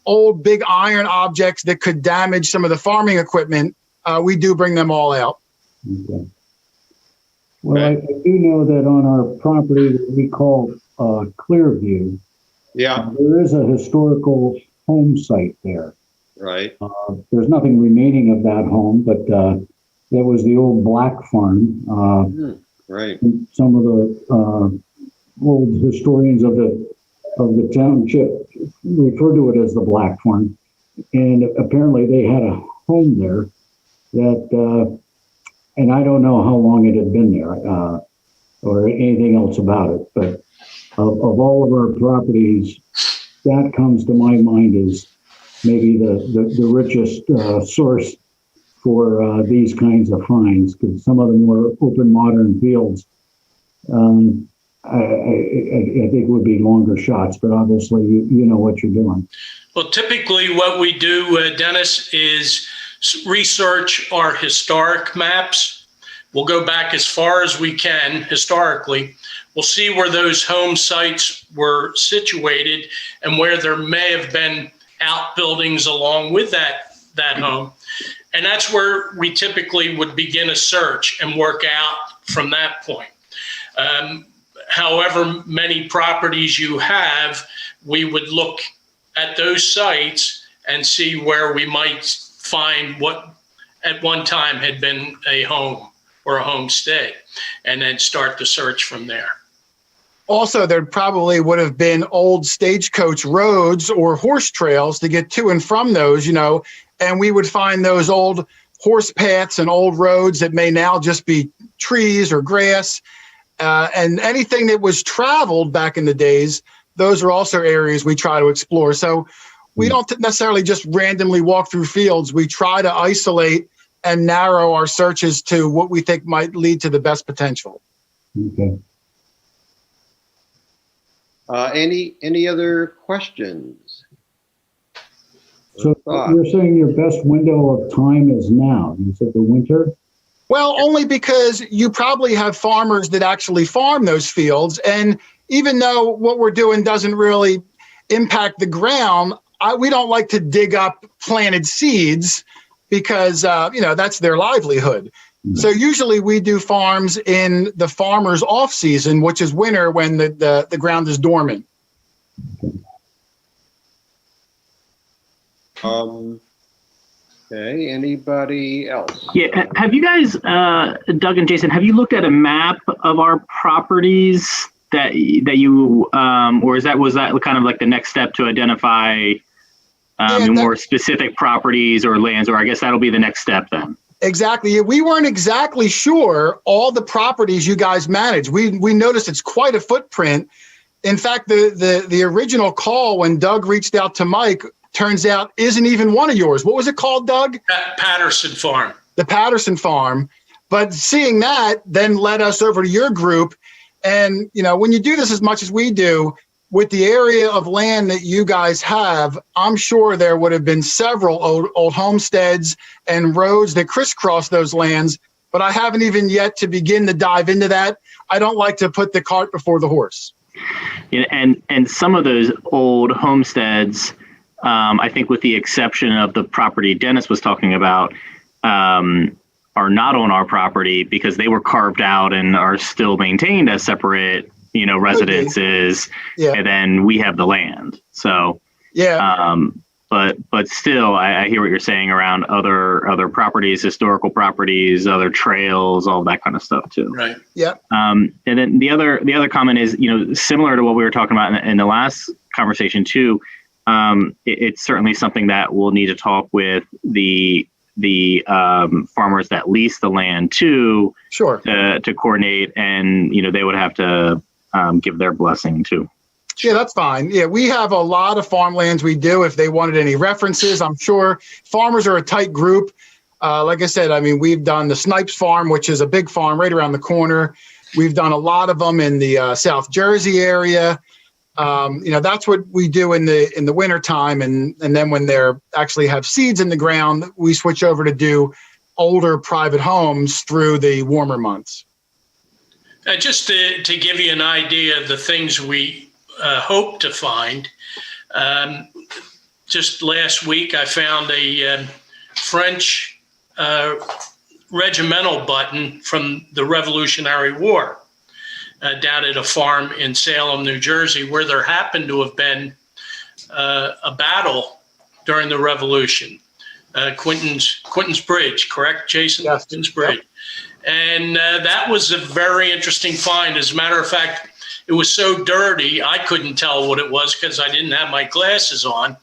old big iron objects that could damage some of the farming equipment. We do bring them all out. Okay. Well, I do know that on our property that we call Clearview, there is a historical home site there. Right. There's nothing remaining of that home, but there was the old Black farm. Right. Some of the old historians of the township refer to it as the Black farm, and apparently they had a home there that, and I don't know how long it had been there or anything else about it, but of all of our properties, that comes to my mind as maybe the richest source for these kinds of finds, because some of the more open modern fields, I think would be longer shots, but obviously you know what you're doing. Well, typically what we do, Dennis, is research our historic maps. We'll go back as far as we can historically. We'll see where those home sites were situated and where there may have been outbuildings along with that home. And that's where we typically would begin a search and work out from that point. However many properties you have, we would look at those sites and see where we might find what at one time had been a home or a homestead, and then start the search from there. Also, there probably would have been old stagecoach roads or horse trails to get to and from those, you know, and we would find those old horse paths and old roads that may now just be trees or grass. And anything that was traveled back in the days, those are also areas we try to explore. So we don't necessarily just randomly walk through fields. We try to isolate and narrow our searches to what we think might lead to the best potential. Okay. Any other questions? So you're saying your best window of time is now? You said the winter? Well, only because you probably have farmers that actually farm those fields. And even though what we're doing doesn't really impact the ground, we don't like to dig up planted seeds because, that's their livelihood. Mm-hmm. So usually we do farms in the farmer's off season, which is winter when the ground is dormant. Okay, anybody else? Yeah, have you guys, Doug and Jason, have you looked at a map of our properties that you, or was that kind of like the next step to identify more specific properties or lands, or I guess that'll be the next step then? Exactly. We weren't exactly sure all the properties you guys manage. We noticed it's quite a footprint. In fact, the original call when Doug reached out to Mike, turns out isn't even one of yours. What was it called, Doug? Patterson Farm. The Patterson Farm. But seeing that then led us over to your group. And, when you do this as much as we do, with the area of land that you guys have, I'm sure there would have been several old homesteads and roads that crisscross those lands, but I haven't even yet to begin to dive into that. I don't like to put the cart before the horse. And some of those old homesteads, I think with the exception of the property Dennis was talking about, are not on our property because they were carved out and are still maintained as separate, residences. Yeah. And then we have the land. So Yeah. But still, I hear what you're saying around other properties, historical properties, other trails, all that kind of stuff too. Right. Yeah. And then the other comment is, similar to what we were talking about in the last conversation too. It's certainly something that we'll need to talk with the farmers that lease the land to. Sure. To coordinate, and they would have to give their blessing too. Yeah, that's fine. Yeah, we have a lot of farmlands we do. If they wanted any references, I'm sure farmers are a tight group. Like I said, we've done the Snipes Farm, which is a big farm right around the corner. We've done a lot of them in the South Jersey area. That's what we do in the wintertime. And then when they're actually have seeds in the ground, we switch over to do older private homes through the warmer months. Just to give you an idea of the things we hope to find, just last week I found a French regimental button from the Revolutionary War down at a farm in Salem, New Jersey, where there happened to have been a battle during the Revolution. Quinton's Bridge, correct, Jason? Yes. Quinton's Bridge. Yep. And that was a very interesting find. As a matter of fact, it was so dirty, I couldn't tell what it was because I didn't have my glasses on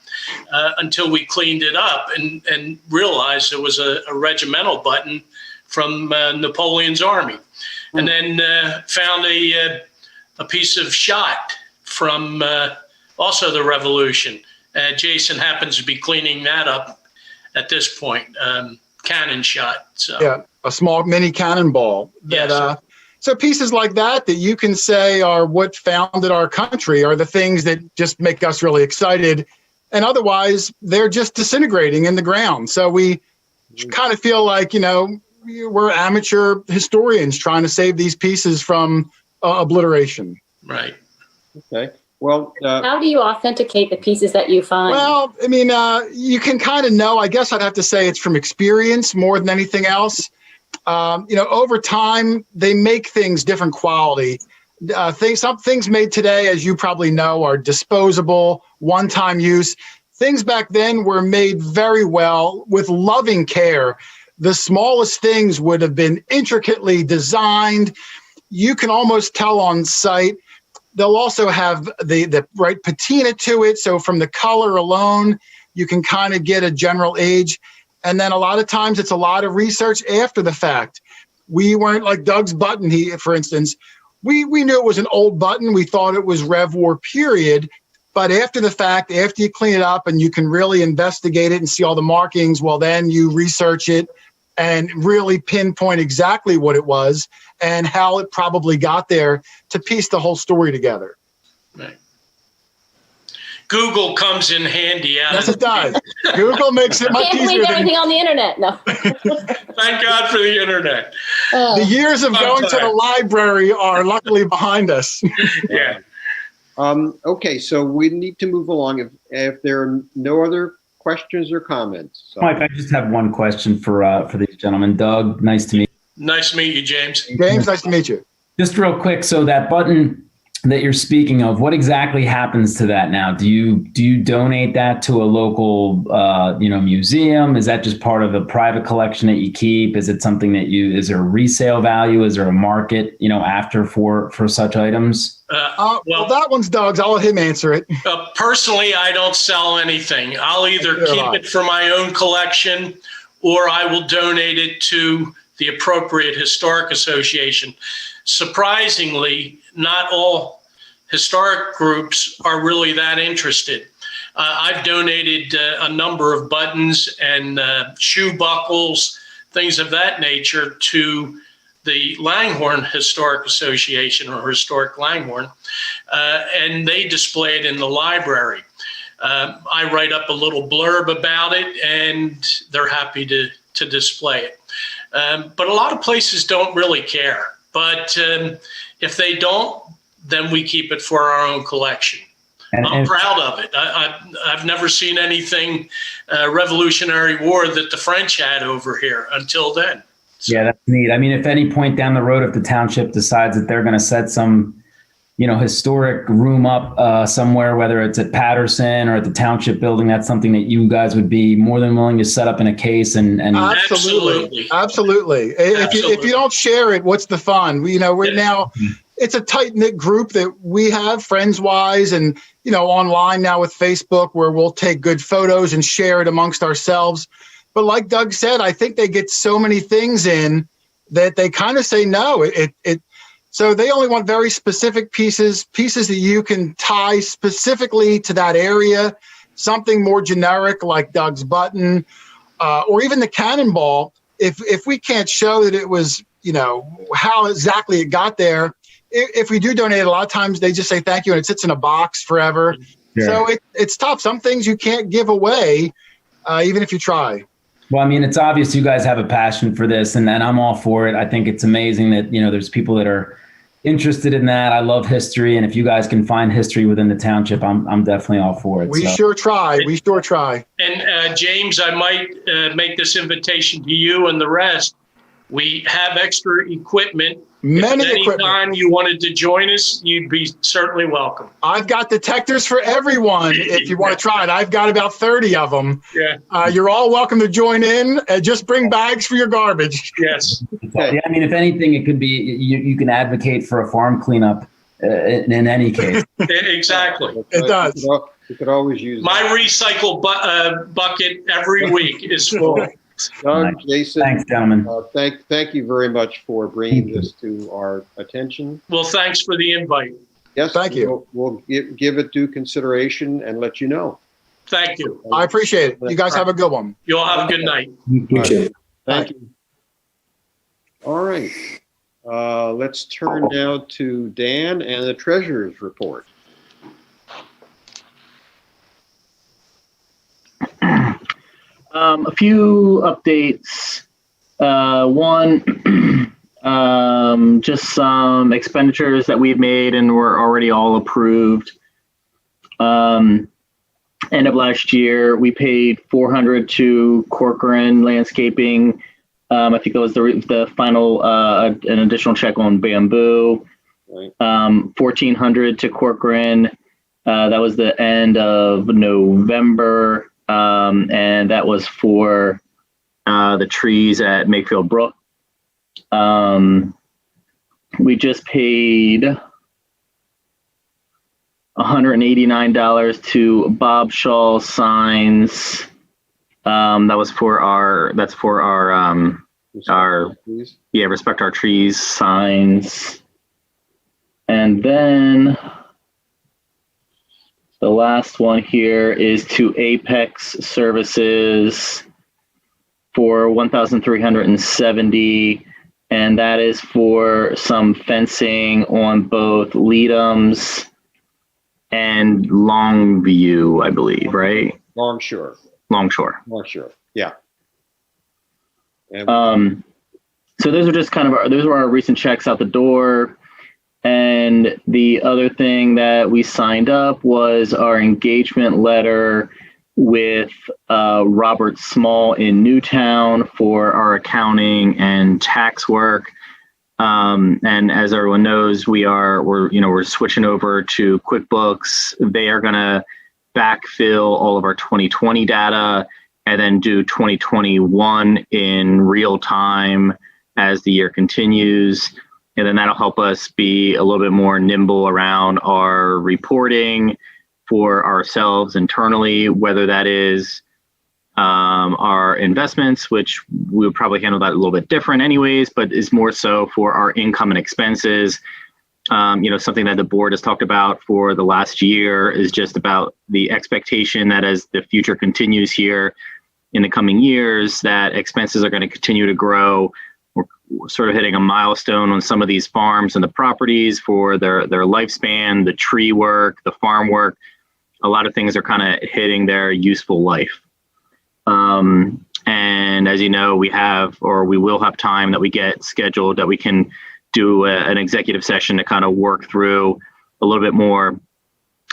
until we cleaned it up and realized it was a regimental button from Napoleon's army. And then found a piece of shot from also the Revolution. Jason happens to be cleaning that up at this point, cannon shot. So. Yeah, a small mini cannonball. That, so pieces like that you can say are what founded our country are the things that just make us really excited. And otherwise, they're just disintegrating in the ground. So we kind of feel like, we're amateur historians trying to save these pieces from obliteration. Right. Okay. Well, how do you authenticate the pieces that you find? Well, you can kind of know. I guess I'd have to say it's from experience more than anything else. Over time, they make things different quality. Some things made today, as you probably know, are disposable, one-time use. Things back then were made very well with loving care. The smallest things would have been intricately designed. You can almost tell on site. They'll also have the right patina to it. So from the color alone, you can kind of get a general age. And then a lot of times it's a lot of research after the fact. We weren't like Doug's button, for instance. We knew it was an old button. We thought it was Rev War period. But after the fact, after you clean it up and you can really investigate it and see all the markings, well, then you research it and really pinpoint exactly what it was and how it probably got there to piece the whole story together. Right. Google comes in handy. Yes, it does. Google makes it much easier. Can't believe everything on the internet. No. Thank God for the internet. The years of going to the library are luckily behind us. Yeah. Okay, so we need to move along. If there are no other questions or comments. So. Mike, I just have one question for these gentlemen. Doug, nice to meet you. Nice to meet you, James. James, nice to meet you. Just real quick, so that button that you're speaking of, what exactly happens to that now? Do you donate that to a local museum? Is that just part of a private collection that you keep? Is it something that is there a resale value? Is there a market after for such items? Well, that one's Doug's. I'll let him answer it. Personally, I don't sell anything. I'll either keep it for my own collection or I will donate it to the appropriate historic association. Surprisingly, not all historic groups are really that interested. I've donated a number of buttons and shoe buckles, things of that nature, to the Langhorne Historic Association, or Historic Langhorne, and they display it in the library. I write up a little blurb about it, and they're happy to display it. But a lot of places don't really care. But if they don't, then we keep it for our own collection. I'm proud of it. I've never seen anything Revolutionary War that the French had over here until then. So. Yeah, that's neat. I mean, if any point down the road, if the township decides that they're going to set some historic room up somewhere, whether it's at Patterson or at the Township building, that's something that you guys would be more than willing to set up in a case and Absolutely. If you don't share it, what's the fun? We're now, it's a tight knit group that we have friends wise and, online now with Facebook where we'll take good photos and share it amongst ourselves. But like Doug said, I think they get so many things in that they kind of say no. So they only want very specific pieces that you can tie specifically to that area, something more generic like Doug's button, or even the cannonball. If we can't show that it was, how exactly it got there, if we do donate, a lot of times they just say thank you and it sits in a box forever. Yeah. So it's tough. Some things you can't give away, even if you try. Well, I mean, it's obvious you guys have a passion for this, and I'm all for it. I think it's amazing that, there's people that are interested in that. I love history, and if you guys can find history within the township, I'm definitely all for it. We sure try. And James, I might make this invitation to you and the rest. We have extra equipment. Anytime you wanted to join us, you'd be certainly welcome. I've got detectors for everyone if you want to try it. I've got about 30 of them. Yeah. You're all welcome to join in. Just bring bags for your garbage. Yes. Yeah, I mean, if anything, it could be you can advocate for a farm cleanup in any case. Exactly. It does. You could always use my recycle bucket every week is full. Doug, Jason, thanks, gentlemen. Thank you very much for bringing this to our attention. Well, thanks for the invite. Yes, thank you. We'll give it due consideration and let you know. Thank you. I appreciate it. You guys have a good one. You all have a good night. Thank you. All right. Let's turn now to Dan and the treasurer's report. A few updates. One, just some expenditures that we've made and were already all approved. End of last year, we paid $400 to Corcoran Landscaping. I think that was the final, an additional check on bamboo. Right. $1,400 to Corcoran. That was the end of November. And that was for the trees at Makefield Brook. We just paid $189 to Bob Shaw Signs. That's for our Respect Our Trees signs. And then the last one here is to Apex Services for $1,370, and that is for some fencing on both Leadham's and Longview, I believe, right? Longshore. Yeah. And so those are just those were our recent checks out the door. And the other thing that we signed up was our engagement letter with Robert Small in Newtown for our accounting and tax work. And as everyone knows, we're switching over to QuickBooks. They are going to backfill all of our 2020 data and then do 2021 in real time as the year continues. And then that'll help us be a little bit more nimble around our reporting for ourselves internally, whether that is our investments, which we'll probably handle that a little bit different anyways, but is more so for our income and expenses. Something that the board has talked about for the last year is just about the expectation that as the future continues here in the coming years, that expenses are going to continue to grow. We're sort of hitting a milestone on some of these farms and the properties for their lifespan, the tree work, the farm work. A lot of things are kind of hitting their useful life. And as you know, we will have time that we get scheduled that we can do an executive session to kind of work through a little bit more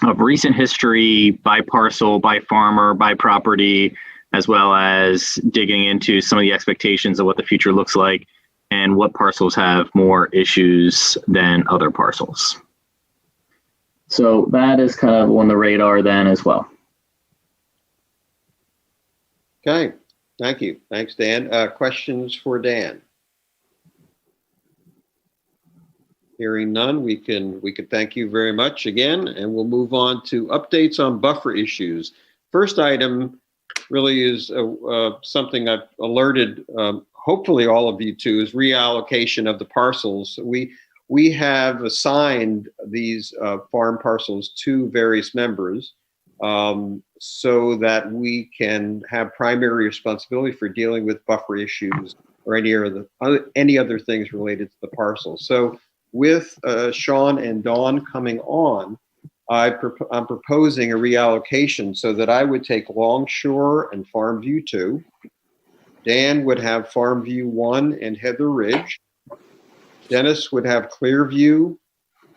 of recent history by parcel, by farmer, by property, as well as digging into some of the expectations of what the future looks like and what parcels have more issues than other parcels. So that is kind of on the radar then as well. Okay, thank you. Thanks, Dan. Questions for Dan? Hearing none, we can thank you very much again, and we'll move on to updates on buffer issues. First item really is something I've alerted hopefully all of you to, is reallocation of the parcels. We have assigned these farm parcels to various members so that we can have primary responsibility for dealing with buffer issues or any other things related to the parcel. So with Sean and Dawn coming on, I'm proposing a reallocation so that I would take Longshore and Farmview 2. Dan would have Farmview 1 and Heather Ridge. Dennis would have Clearview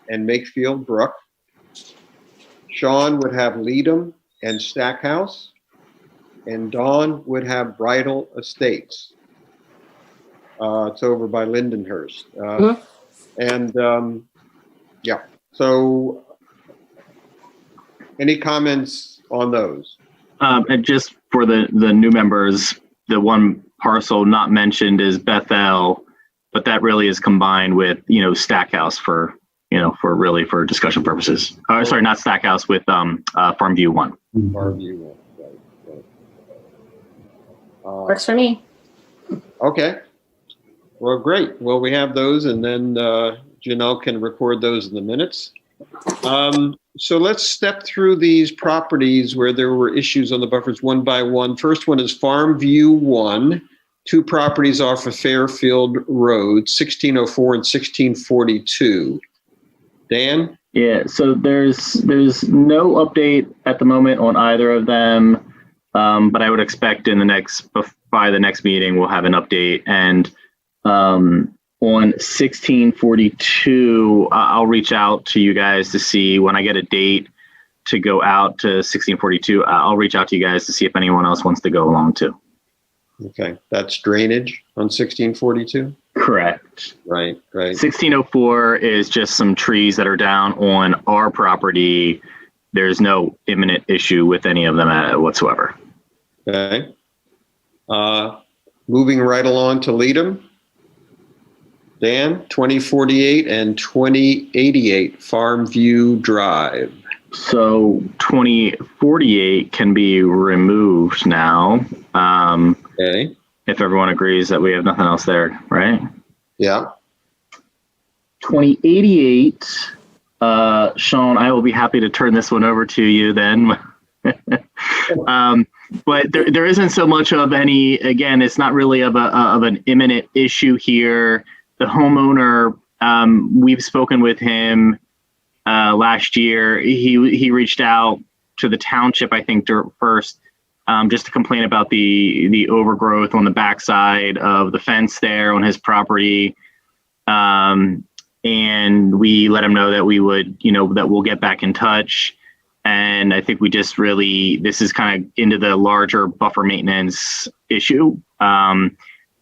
and Makefield Brook. Sean would have Leadham and Stackhouse. And Dawn would have Bridal Estates. It's over by Lindenhurst. Yeah, so any comments on those? And just for the new members, the one parcel not mentioned is Bethel, but that really is combined with, Stackhouse for discussion purposes. Sorry, not Stackhouse, with Farmview 1. Farmview 1, right. Works for me. Okay. Well, great. Well, we have those, and then Janelle can record those in the minutes. So let's step through these properties where there were issues on the buffers one by one. First one is Farmview 1, 2 properties off of Fairfield Road, 1604 and 1642. Dan? Yeah, so there's no update at the moment on either of them, but I would expect by the next meeting we'll have an update. And on 1642, I'll reach out to you guys to see when I get a date to go out to 1642. I'll reach out to you guys to see if anyone else wants to go along too. Okay, that's drainage on 1642? Correct. Right. 1604 is just some trees that are down on our property. There's no imminent issue with any of them whatsoever. Okay. Moving right along to Leadham. Dan, 2048 and 2088 Farmview Drive. So 2048 can be removed now. Okay. If everyone agrees that we have nothing else there, right? Yeah. 2088, Sean, I will be happy to turn this one over to you then. But there isn't so much of any, again, it's not really of an imminent issue here. The homeowner, we've spoken with him last year. He reached out to the township, I think, first, just to complain about the overgrowth on the backside of the fence there on his property. And we let him know that we would, that we'll get back in touch. And I think we just this is kind of into the larger buffer maintenance issue.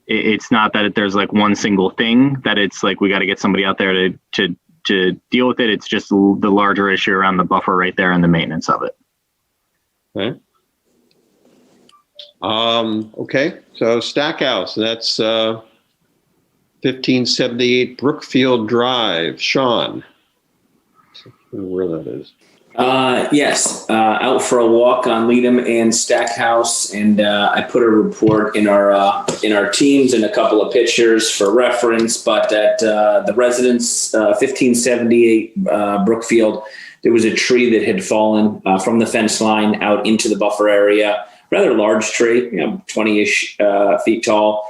It's not that there's like one single thing that it's like we got to get somebody out there to deal with it. It's just the larger issue around the buffer right there and the maintenance of it. Okay. Okay. So Stackhouse, that's 1578 Brookfield Drive. Sean, I don't know where that is. Yes, out for a walk on Leadham and Stackhouse, and I put a report in our teams and a couple of pictures for reference. But at the residence, 1578 Brookfield, there was a tree that had fallen from the fence line out into the buffer area. Rather large tree, 20-ish feet tall,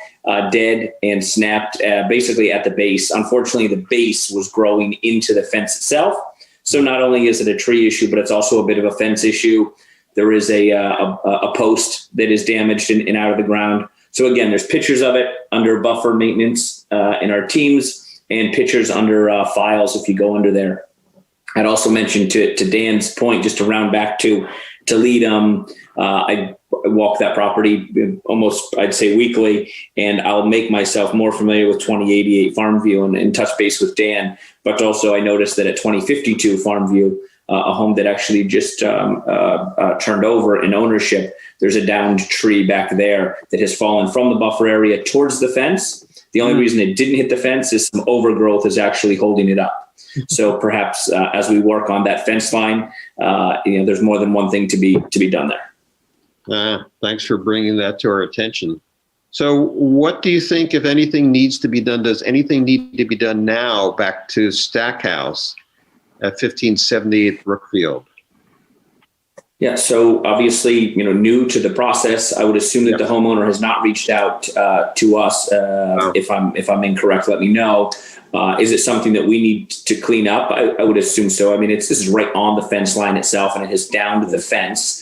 dead and snapped basically at the base. Unfortunately, the base was growing into the fence itself. So not only is it a tree issue, but it's also a bit of a fence issue. There is a post that is damaged and out of the ground. So again, there's pictures of it under buffer maintenance in our teams, and pictures under files if you go under there. I'd also mention to Dan's point, just to round back to Leadham, I walk that property almost, I'd say, weekly, and I'll make myself more familiar with 2088 Farmview and touch base with Dan. But also I noticed that at 2052 Farmview, a home that actually just turned over in ownership. There's a downed tree back there that has fallen from the buffer area towards the fence. The only reason it didn't hit the fence is some overgrowth is actually holding it up. So perhaps as we work on that fence line, there's more than one thing to be done there. Thanks for bringing that to our attention. So what do you think, if anything, needs to be done? Does anything need to be done now back to Stackhouse at 1578 Brookfield? Yeah, so obviously, new to the process, I would assume that the homeowner has not reached out to us. If I'm incorrect, let me know. Is it something that we need to clean up? I would assume so. I mean, this is right on the fence line itself, and it has downed the fence.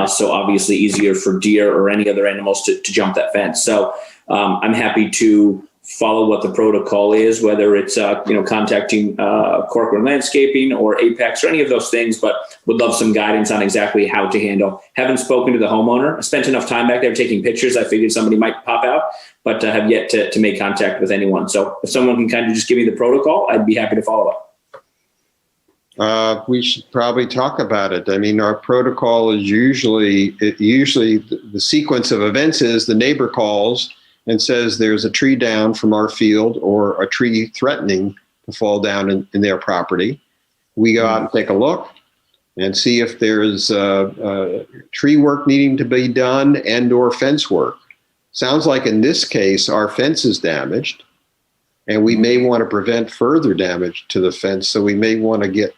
So obviously easier for deer or any other animals to jump that fence. So I'm happy to follow what the protocol is, whether it's contacting Corcoran Landscaping or Apex or any of those things, but would love some guidance on exactly how to handle. Haven't spoken to the homeowner. I spent enough time back there taking pictures. I figured somebody might pop out, but have yet to make contact with anyone. So if someone can kind of just give me the protocol, I'd be happy to follow up. We should probably talk about it. I mean, our protocol is usually the sequence of events is the neighbor calls and says there's a tree down from our field or a tree threatening to fall down in their property. We go out and take a look and see if there's tree work needing to be done and or fence work. Sounds like in this case, our fence is damaged and we may want to prevent further damage to the fence. So we may want to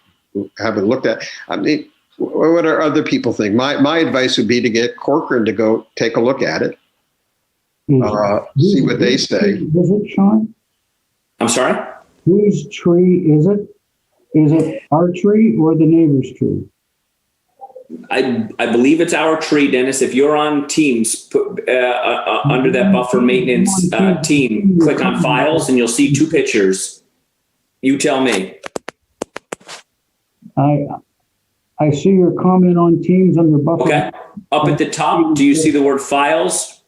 have it looked at. I mean, what are other people think? My advice would be to get Corcoran to go take a look at it. See what they say. Is it, Sean? I'm sorry? Whose tree is it? Is it our tree or the neighbor's tree? I believe it's our tree, Dennis. If you're on Teams, under that buffer maintenance team, click on files and you'll see two pictures. You tell me. I see your comment on Teams under buffer. Okay. Up at the top, do you see the word files?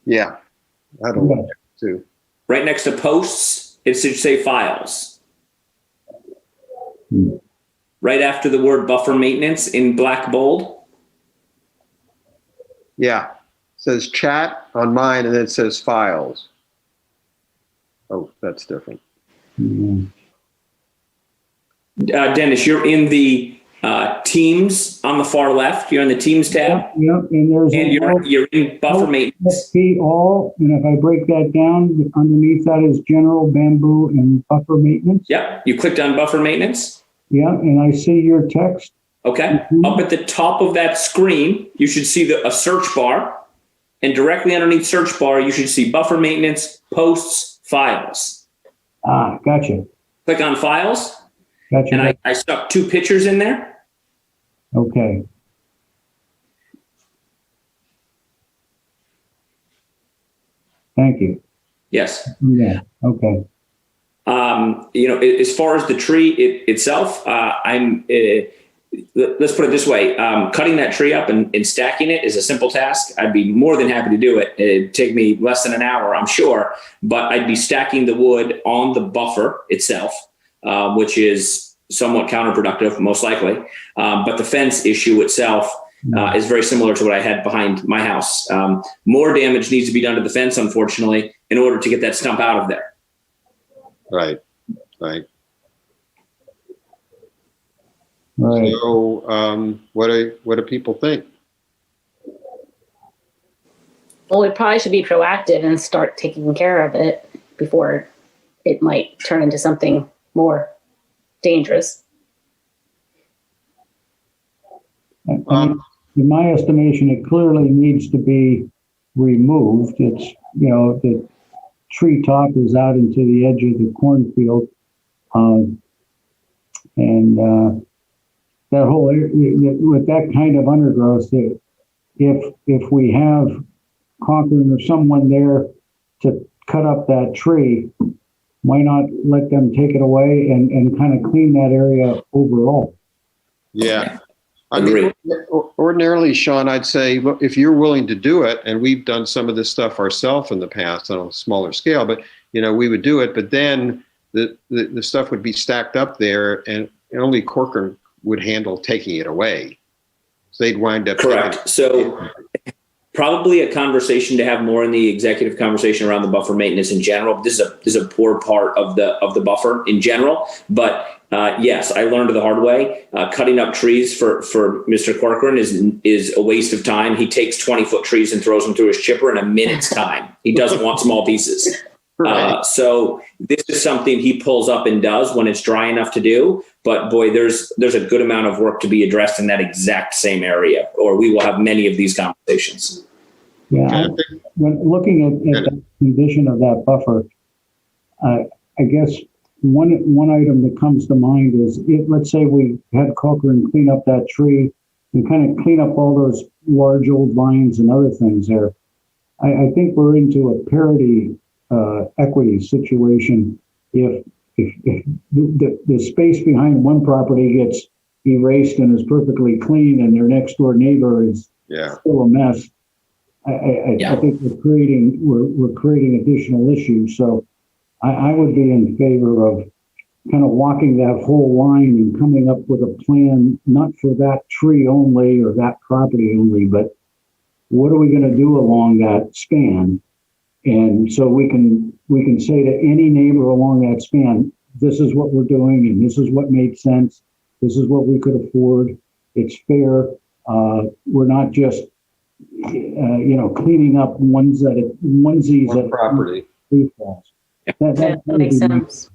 Yeah, I don't want to. Right next to posts, it should say files. Right after the word buffer maintenance in black bold. Yeah, it says chat on mine and then it says files. Oh, that's different. Dennis, you're in the Teams on the far left. You're in the Teams tab. Yep, and you're in buffer maintenance. SP all, and if I break that down, underneath that is general, bamboo, and buffer maintenance. Yep, you clicked on buffer maintenance. Yeah, and I see your text. Okay, up at the top of that screen, you should see a search bar, and directly underneath search bar, you should see buffer maintenance, posts, files. Gotcha. Click on files. Gotcha. And I stuck two pictures in there. Okay. Thank you. Yes. Yeah. Okay. As far as the tree itself, let's put it this way. Cutting that tree up and stacking it is a simple task. I'd be more than happy to do it. It'd take me less than an hour, I'm sure, but I'd be stacking the wood on the buffer itself, which is somewhat counterproductive, most likely. But the fence issue itself is very similar to what I had behind my house. More damage needs to be done to the fence, unfortunately, in order to get that stump out of there. Right. So, what do people think? Well, we probably should be proactive and start taking care of it before it might turn into something more dangerous. In my estimation, it clearly needs to be removed. It's, the tree top is out into the edge of the cornfield. That whole area, with that kind of undergrowth, if we have Concord or someone there to cut up that tree, why not let them take it away and kind of clean that area overall? Yeah. I mean, ordinarily, Sean, I'd say, look, if you're willing to do it, and we've done some of this stuff ourselves in the past on a smaller scale, but, we would do it, but then the stuff would be stacked up there and only Corcoran would handle taking it away. So they'd wind up. Correct. So probably a conversation to have more in the executive conversation around the buffer maintenance in general. This is a poor part of the buffer in general. But yes, I learned the hard way. Cutting up trees for Mr. Corcoran is a waste of time. He takes 20-foot trees and throws them through his chipper in a minute's time. He doesn't want small pieces. So this is something he pulls up and does when it's dry enough to do. But boy, there's a good amount of work to be addressed in that exact same area, or we will have many of these conversations. Yeah, when looking at the condition of that buffer, I guess one item that comes to mind is, let's say we had Corcoran clean up that tree and kind of clean up all those large old vines and other things there. I think we're into a parity equity situation if the space behind one property gets erased and is perfectly clean and their next door neighbor is still a mess. I think we're creating additional issues. So I would be in favor of kind of walking that whole line and coming up with a plan, not for that tree only or that property only, but what are we going to do along that span? And so we can say to any neighbor along that span, this is what we're doing, and this is what made sense. This is what we could afford. It's fair. We're not just, cleaning up onesies at property. Tree falls. That makes sense.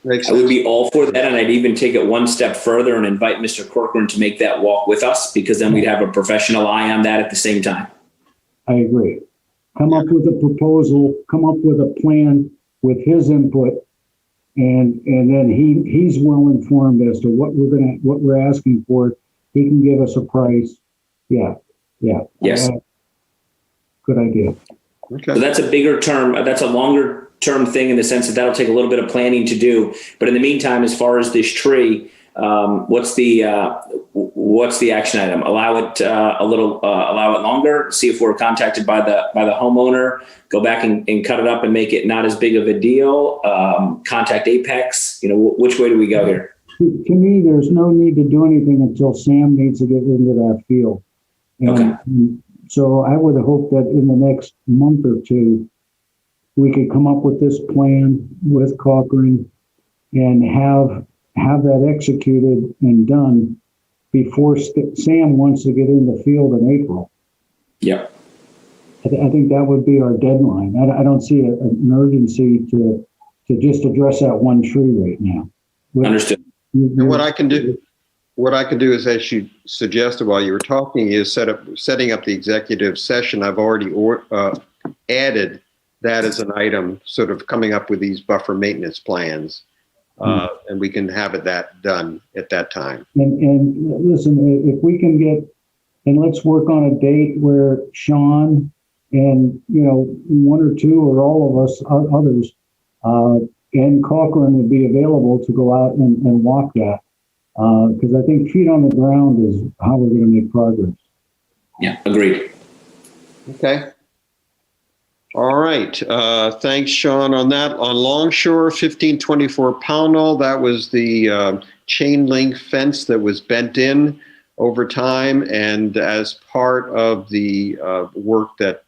I would be all for that, and I'd even take it one step further and invite Mr. Corcoran to make that walk with us, because then we'd have a professional eye on that at the same time. I agree. Come up with a proposal, come up with a plan with his input, and then he's well informed as to what we're asking for. He can give us a price. Yeah. Yes. Good idea. Okay. So that's a bigger term. That's a longer term thing in the sense that that'll take a little bit of planning to do. But in the meantime, as far as this tree, what's the action item? Allow it allow it longer. See if we're contacted by the homeowner. Go back and cut it up and make it not as big of a deal. Contact Apex. Which way do we go here? To me, there's no need to do anything until Sam needs to get into that field. And so I would hope that in the next month or two, we could come up with this plan with Corcoran and have that executed and done before Sam wants to get in the field in April. Yep. I think that would be our deadline. I don't see an urgency to just address that one tree right now. Understood. And what I can do is, as you suggested while you were talking, is setting up the executive session. I've already added that as an item, sort of coming up with these buffer maintenance plans. And we can have that done at that time. And listen, if we can and let's work on a date where Sean and, one or two or all of us others, and Corcoran would be available to go out and walk that. Because I think feet on the ground is how we're going to make progress. Yeah, agreed. Okay. All right. Thanks, Sean, on that. On Longshore, 1524 Pownell, that was the chain link fence that was bent in over time. And as part of the work that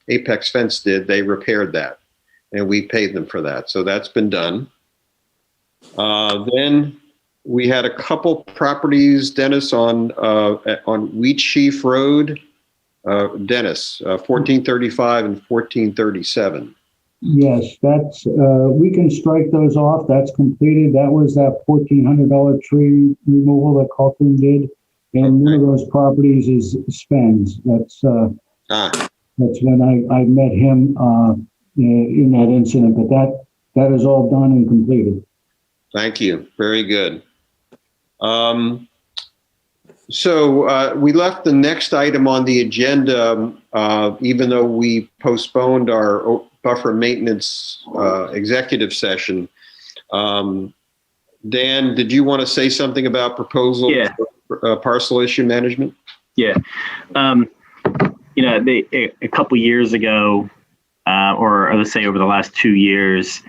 Apex Fence did, they repaired that. And we paid them for that. So that's been done. Then we had a couple properties, Dennis, on Wheatsheaf Road. Dennis, 1435 and 1437. Yes, that's we can strike those off. That's completed. That was that $1,400 tree removal that Corcoran did, and one of those properties is Sven's. That's when I met him in that incident. But that is all done and completed. Thank you. Very good. So we left the next item on the agenda, even though we postponed our buffer maintenance executive session. Dan, did you want to say something about proposals for parcel issue management? Yeah. A couple years ago, or let's say over the last 2 years,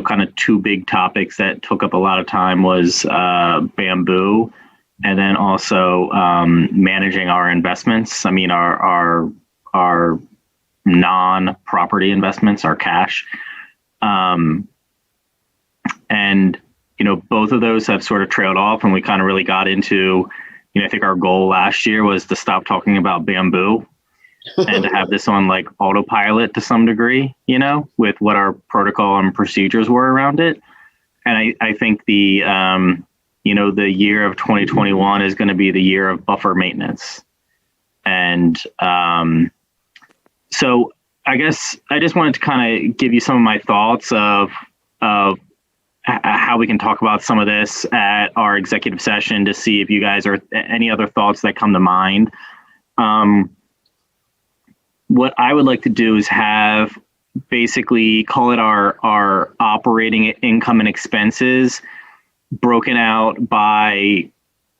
kind of two big topics that took up a lot of time was bamboo, and then also managing our investments. I mean, our non-property investments, our cash. And, both of those have sort of trailed off, and we kind of really got into, I think our goal last year was to stop talking about bamboo and to have this on like autopilot to some degree, with what our protocol and procedures were around it. And I think the year of 2021 is going to be the year of buffer maintenance. And so I guess I just wanted to kind of give you some of my thoughts of how we can talk about some of this at our executive session to see if you guys are any other thoughts that come to mind. What I would like to do is have basically call it our operating income and expenses broken out by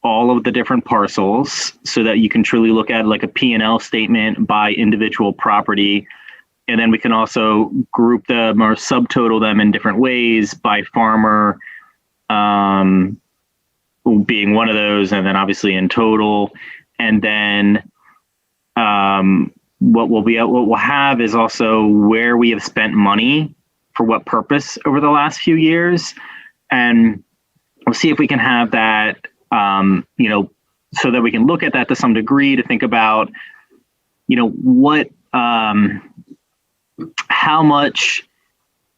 all of the different parcels so that you can truly look at like a P&L statement by individual property. And then we can also group them or subtotal them in different ways by farmer being one of those, and then obviously in total. And then what we'll have is also where we have spent money for what purpose over the last few years. And we'll see if we can have that, so that we can look at that to some degree to think about, what, how much,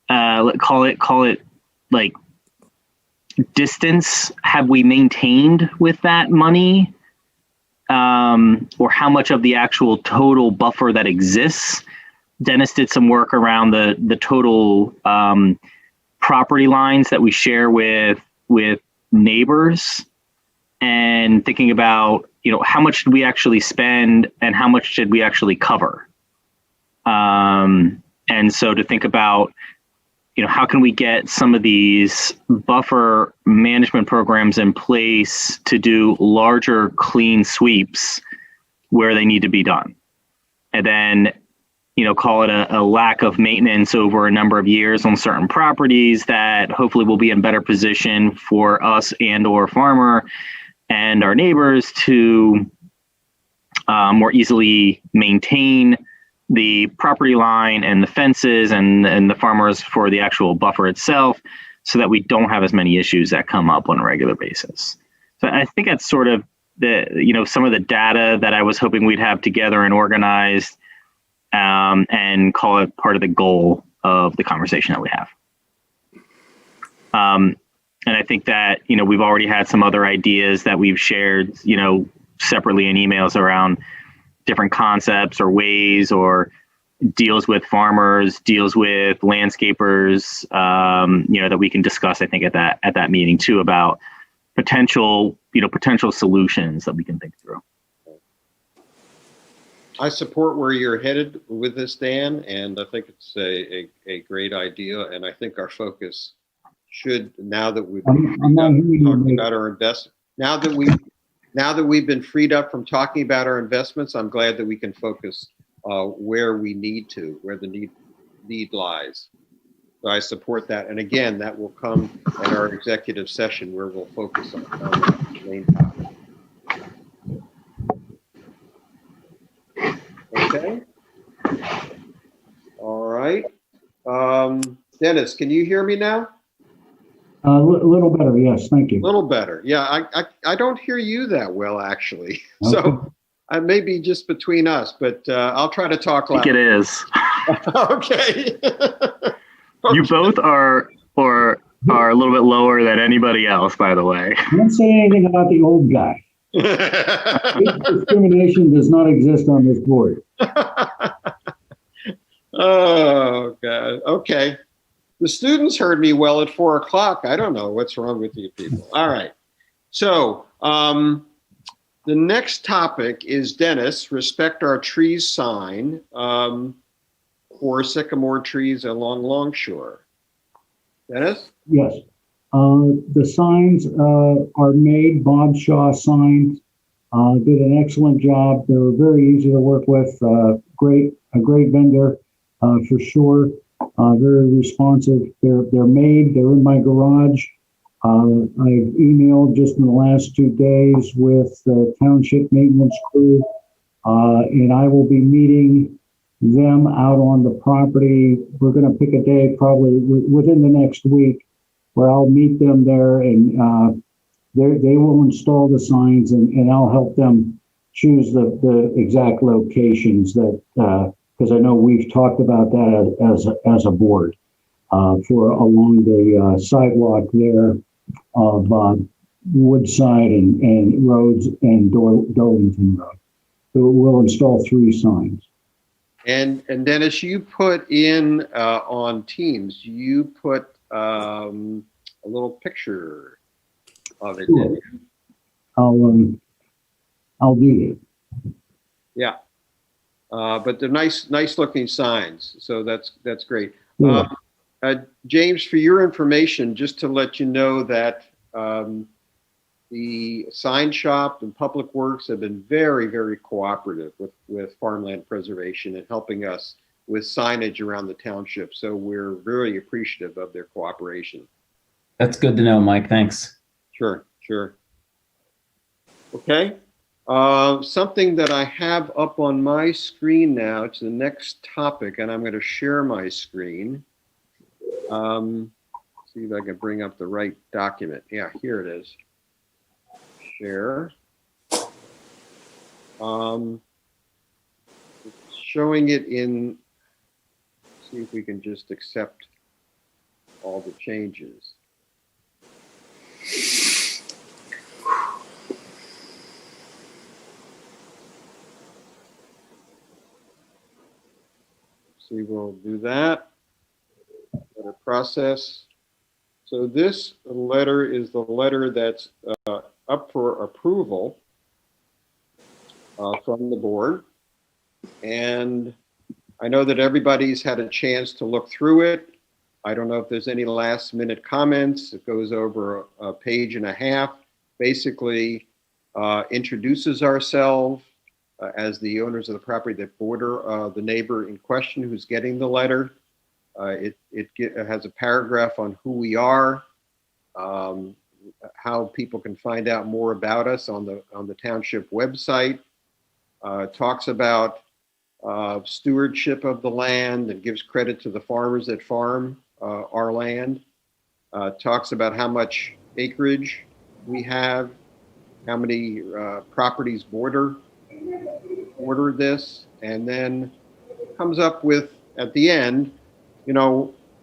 call it like distance have we maintained with that money, or how much of the actual total buffer that exists. Dennis did some work around the total property lines that we share with neighbors, and thinking about, how much did we actually spend and how much did we actually cover? And so to think about, how can we get some of these buffer management programs in place to do larger clean sweeps where they need to be done? And then, call it a lack of maintenance over a number of years on certain properties that hopefully will be in better position for us and or farmer and our neighbors to more easily maintain the property line and the fences and the farmers for the actual buffer itself, so that we don't have as many issues that come up on a regular basis. So I think that's sort of some of the data that I was hoping we'd have together and organized, and call it part of the goal of the conversation that we have. And I think that, we've already had some other ideas that we've shared, separately in emails around different concepts or ways or deals with farmers, deals with landscapers, that we can discuss, I think, at that meeting too, about potential solutions that we can think through. I support where you're headed with this, Dan, and I think it's a great idea. And I think our focus should, now that we've been talking about our investment, now that we've been freed up from talking about our investments, I'm glad that we can focus where we need to, where the need lies. So I support that. And again, that will come at our executive session where we'll focus on the main topic. Okay. All right. Dennis, can you hear me now? A little better, yes, thank you. A little better. Yeah, I don't hear you that well, actually. Okay. So I may be just between us, but I'll try to talk loud. I think it is. Okay. You both are a little bit lower than anybody else, by the way. Don't say anything about the old guy. Age discrimination does not exist on this board. Oh, God. Okay. The students heard me well at 4 o'clock. I don't know what's wrong with you people. All right. So the next topic is, Dennis, respect our trees sign for sycamore trees along Longshore. Dennis? Yes. The signs are made. Bob Shaw Signs did an excellent job. They were very easy to work with. A great vendor for sure. very responsive. They're made. They're in my garage. I've emailed just in the last 2 days with the township maintenance crew, and I will be meeting them out on the property. We're going to pick a day probably within the next week where I'll meet them there, and they will install the signs, and I'll help them choose the exact locations that, because I know we've talked about that as a board for along the sidewalk there of Woodside and Roads and Darlington Road. So we'll install 3 signs. And Dennis, you put in on Teams, you put a little picture of it. Sure. I'll do that. Yeah. But they're nice looking signs. So that's great. Yeah. James, for your information, just to let you know that the sign shop and Public Works have been very, very cooperative with farmland preservation and helping us with signage around the township. So we're very appreciative of their cooperation. That's good to know, Mike. Thanks. Sure. Okay. Something that I have up on my screen now to the next topic, and I'm going to share my screen. See if I can bring up the right document. Yeah, here it is. Share. Showing it in, see if we can just accept all the changes. See, we'll do that. Letter process. So this letter is the letter that's up for approval from the board. And I know that everybody's had a chance to look through it. I don't know if there's any last minute comments. It goes over a page and a half, basically introduces ourselves as the owners of the property that border the neighbor in question who's getting the letter. It has a paragraph on who we are, how people can find out more about us on the township website. Talks about stewardship of the land and gives credit to the farmers that farm our land. Talks about how much acreage we have, how many properties border this, and then comes up with, at the end,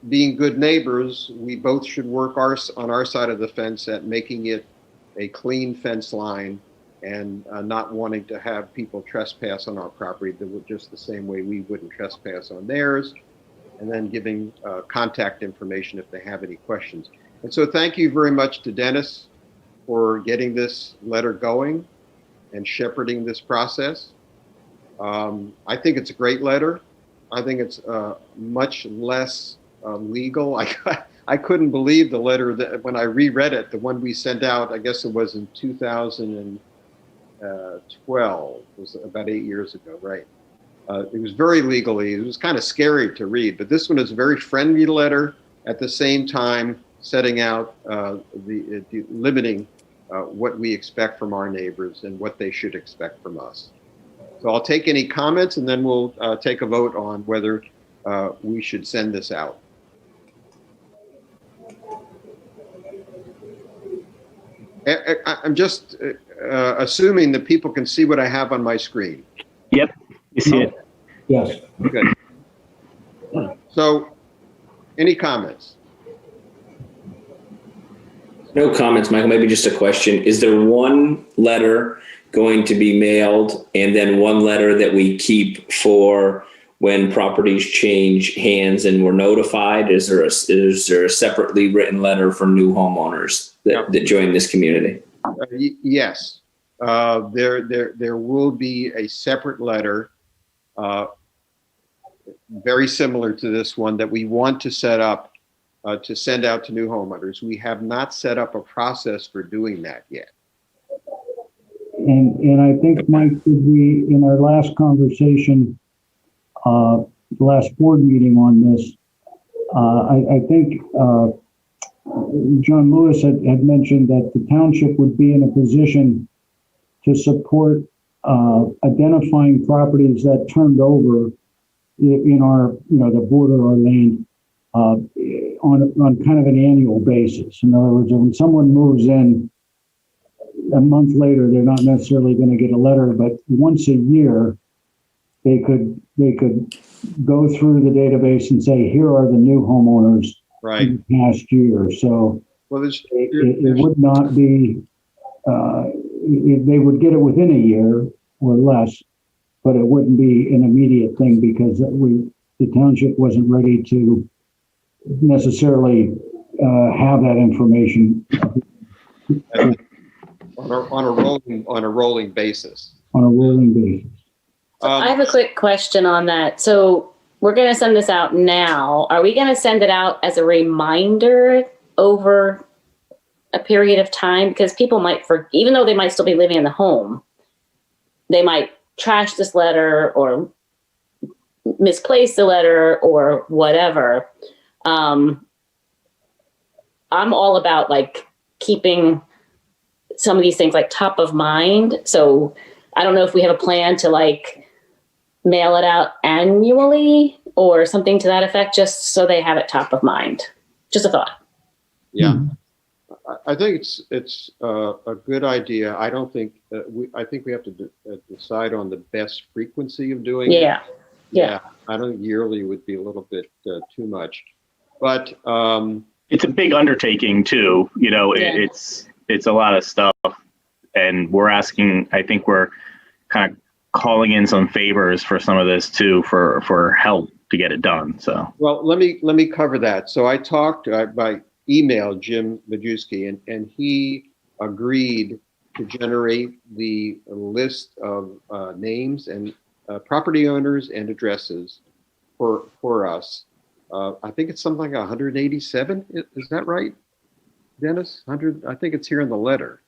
being good neighbors, we both should work on our side of the fence at making it a clean fence line and not wanting to have people trespass on our property just the same way we wouldn't trespass on theirs, and then giving contact information if they have any questions. And so thank you very much to Dennis for getting this letter going and shepherding this process. I think it's a great letter. I think it's much less legal. I couldn't believe the letter that when I reread it, the one we sent out, I guess it was in 2012, it was about 8 years ago, right? It was very legally, it was kind of scary to read, but this one is a very friendly letter, at the same time setting out the limiting what we expect from our neighbors and what they should expect from us. So I'll take any comments and then we'll take a vote on whether we should send this out. I'm just assuming that people can see what I have on my screen. Yep, you see it. Yes. Good. So, any comments? No comments, Michael. Maybe just a question. Is there one letter going to be mailed and then one letter that we keep for when properties change hands and we're notified? Is there a separately written letter for new homeowners that join this community? Yes. There will be a separate letter very similar to this one that we want to set up to send out to new homeowners. We have not set up a process for doing that yet. And I think, Mike, in our last conversation, the last board meeting on this, I think John Lewis had mentioned that the township would be in a position to support identifying properties that turned over in our, the border our land on kind of an annual basis. In other words, when someone moves in a month later, they're not necessarily going to get a letter, but once a year, they could go through the database and say, here are the new homeowners in the past year. So it would not be, they would get it within a year or less, but it wouldn't be an immediate thing because the township wasn't ready to necessarily have that information on a rolling basis. On a rolling basis. I have a quick question on that. So we're going to send this out now. Are we going to send it out as a reminder over a period of time? Because people might, even though they might still be living in the home, they might trash this letter or misplace the letter or whatever. I'm all about like keeping some of these things like top of mind. So I don't know if we have a plan to like mail it out annually or something to that effect, just so they have it top of mind. Just a thought. Yeah, I think it's a good idea. I don't think I think we have to decide on the best frequency of doing it. Yeah. I don't think yearly would be a little bit too much, but it's a big undertaking too. It's a lot of stuff, and we're asking. I think we're kind of calling in some favors for some of this too, for help to get it done. So, well, let me cover that. So I talked by email Jim Majewski, and he agreed to generate the list of names and property owners and addresses for us. I think it's something like 187. Is that right, Dennis? 100. I think it's here in the letter.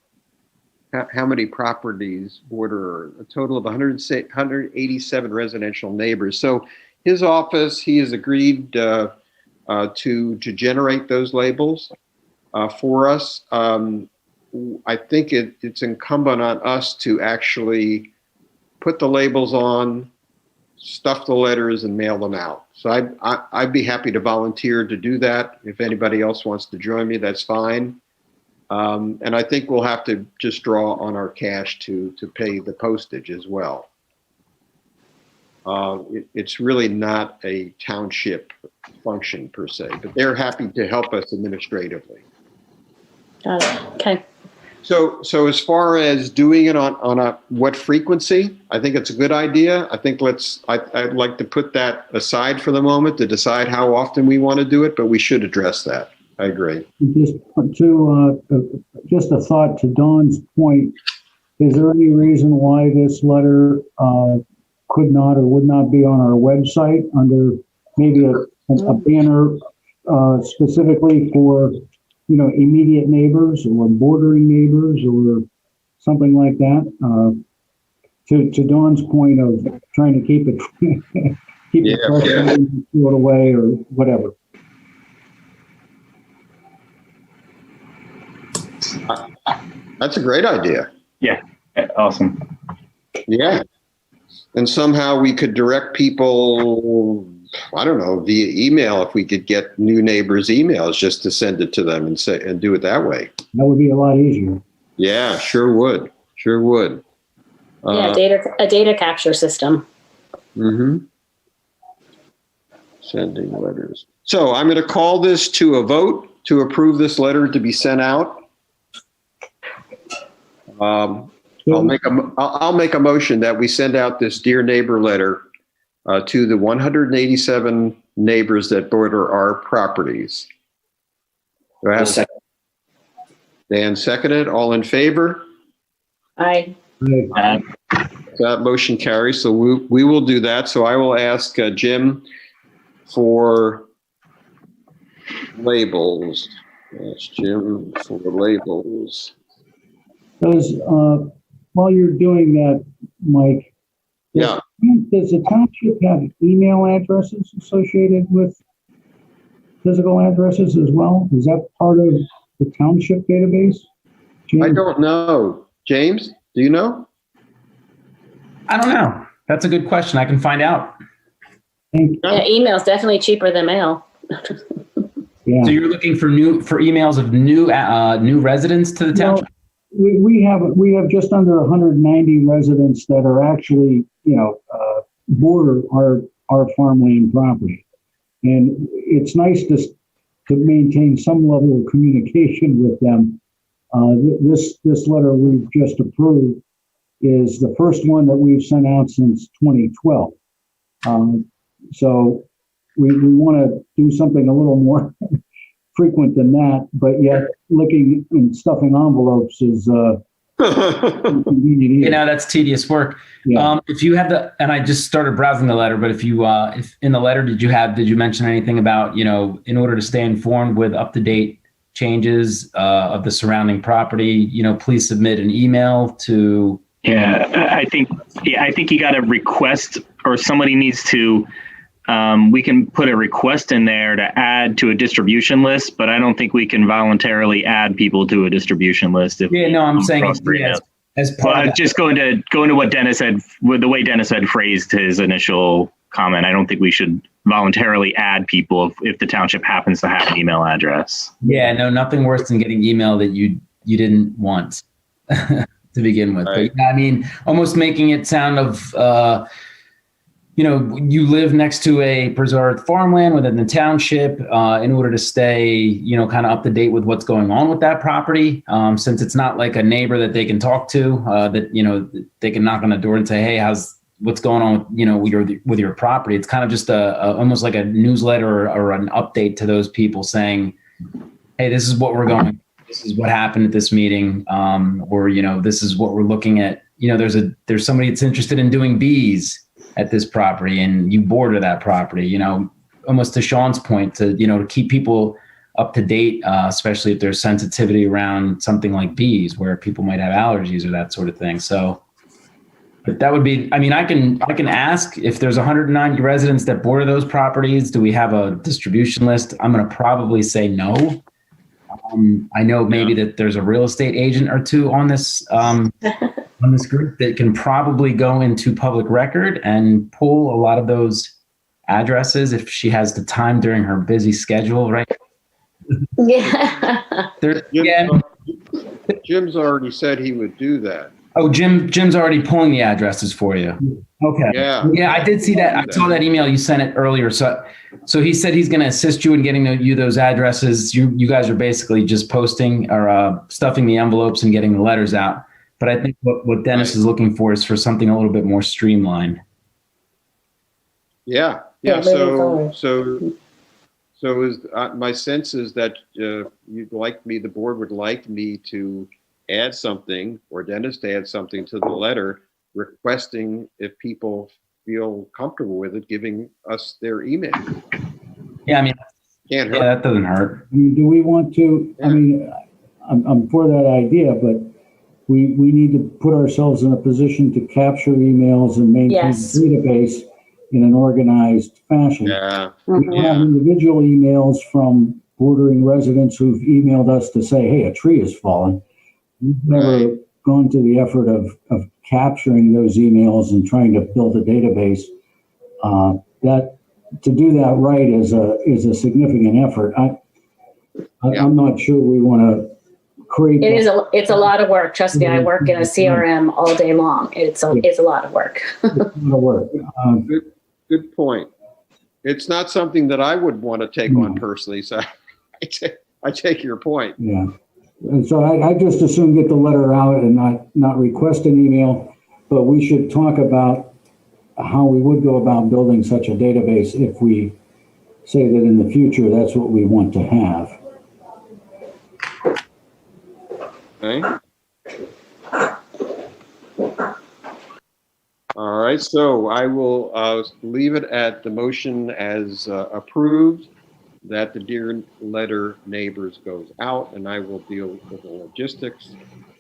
How many properties border a total of 187 residential neighbors. So his office, he has agreed to generate those labels for us. I think it's incumbent on us to actually put the labels on, stuff the letters, and mail them out. So I'd be happy to volunteer to do that. If anybody else wants to join me, that's fine. And I think we'll have to just draw on our cash to pay the postage as well. It's really not a township function per se, but they're happy to help us administratively. Got it. Okay. So as far as doing it on a what frequency, I think it's a good idea. I think I'd like to put that aside for the moment to decide how often we want to do it, but we should address that. I agree. Just a thought to Dawn's point. Is there any reason why this letter could not or would not be on our website under maybe a banner specifically for immediate neighbors or bordering neighbors or something like that? To Dawn's point of trying to keep it throw it away or whatever. That's a great idea. Yeah, awesome. Yeah. And somehow we could direct people, I don't know, via email, if we could get new neighbors' emails just to send it to them and do it that way. That would be a lot easier. Yeah, sure would. Sure would. A data capture system. Mm-hmm. Sending letters. So I'm going to call this to a vote to approve this letter to be sent out. I'll make a motion that we send out this Dear Neighbor letter to the 187 neighbors that border our properties. Do I have a second? Dan seconded. All in favor? Aye. That motion carries. So we will do that. So I will ask Jim for labels. Yes, Jim for labels. While you're doing that, Mike, does the township have email addresses associated with physical addresses as well? Is that part of the township database? I James? don't know. James, do you know? I don't know. That's a good question. I can find out. Yeah, email's definitely cheaper than mail. Yeah. So you're looking for emails of new residents to the township? We have just under 190 residents that are actually, border our farmland property. And it's nice to maintain some level of communication with them. This letter we've just approved is the first one that we've sent out since 2012. So we want to do something a little more frequent than that, but yet licking and stuffing envelopes is inconvenient. That's tedious work. Yeah. If you have and I just started browsing the letter, but if in the letter, did you mention anything about, in order to stay informed with up-to-date changes of the surrounding property, please submit an email to. Yeah, I think you got to request, or somebody needs to, we can put a request in there to add to a distribution list, but I don't think we can voluntarily add people to a distribution list. I'm saying as part of that. Just going to what Dennis said, with the way Dennis had phrased his initial comment, I don't think we should voluntarily add people if the township happens to have an email address. Yeah, no, nothing worse than getting email that you didn't want to begin with. Right. But almost making it sound of, you live next to a preserved farmland within the township in order to stay, kind of up to date with what's going on with that property. Since it's not like a neighbor that they can talk to, that, they can knock on the door and say, hey, what's going on with your property? It's kind of just almost like a newsletter or an update to those people saying, hey, this is what we're going, this is what happened at this meeting. Or, this is what we're looking at. There's somebody that's interested in doing bees at this property and you border that property, almost to Sean's point, to keep people up to date, especially if there's sensitivity around something like bees where people might have allergies or that sort of thing. So but that would be, I can ask if there's 190 residents that border those properties, do we have a distribution list? I'm going to probably say no. I know maybe that there's a real estate agent or two on this, on this group that can probably go into public record and pull a lot of those addresses if she has the time during her busy schedule, right? Yeah. Jim's already said he would do that. Oh, Jim's already pulling the addresses for you. Okay. Yeah, I did see that. I saw that email you sent it earlier. So he said he's going to assist you in getting you those addresses. You guys are basically just posting or stuffing the envelopes and getting the letters out. But I think what Dennis is looking for is for something a little bit more streamlined. Yeah. So is my sense is that the board would like me to add something, or Dennis to add something to the letter, requesting if people feel comfortable with it, giving us their email. Yeah, Can't hurt. Yeah, that doesn't hurt. Do we want to? Yeah. I'm for that idea, but we need to put ourselves in a position to capture emails and maintain the database in an organized fashion. Yeah. We have individual emails from bordering residents who've emailed us to say, hey, a tree has fallen. We've never gone to the effort of capturing those emails and trying to build a database. That to do that right is a significant effort. I'm not sure we want to create. It's a lot of work. Trust me, I work in a CRM all day long. It's a lot of work. It's a lot of work. Good point. It's not something that I would want to take on personally. So I take your point. Yeah. And so I just assume get the letter out and not request an email, but we should talk about how we would go about building such a database if we say that in the future that's what we want to have. Okay. All right, so I will leave it at the motion as approved, that the Dear Letter Neighbors goes out, and I will deal with the logistics.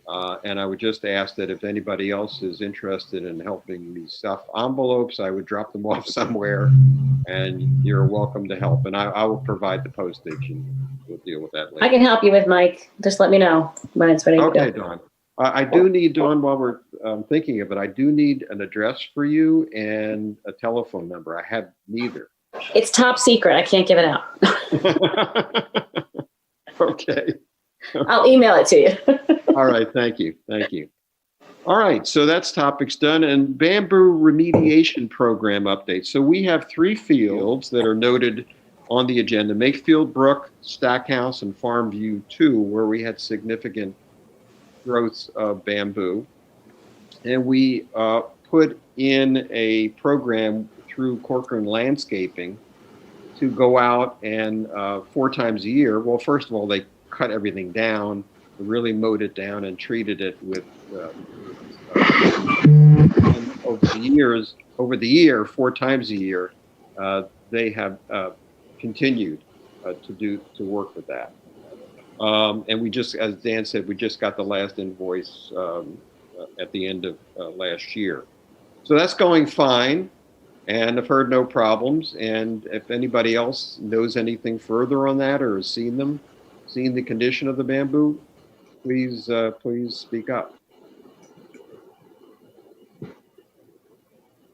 And I would just ask that if anybody else is interested in helping me stuff envelopes, I would drop them off somewhere, and you're welcome to help. And I will provide the postage, and we'll deal with that later. I can help you with Mike. Just let me know when it's ready to Okay, go. Dawn. I do need, Dawn, while we're thinking of it, I do need an address for you and a telephone number. I have neither. It's top secret. I can't give it out. Okay. I'll email it to you. All right. Thank you. Thank you. All right. So that's topics done. And bamboo remediation program update. So we have 3 fields that are noted on the agenda: Makefield Brook, Stackhouse, and Farmview 2, where we had significant growths of bamboo. And we put in a program through Corcoran Landscaping to go out and 4 times a year. Well, first of all, they cut everything down, really mowed it down and treated it with and over the year, 4 times a year, they have continued to work with that. And we just, as Dan said, we just got the last invoice at the end of last year. So that's going fine, and I've heard no problems. And if anybody else knows anything further on that or has seen the condition of the bamboo, please speak up.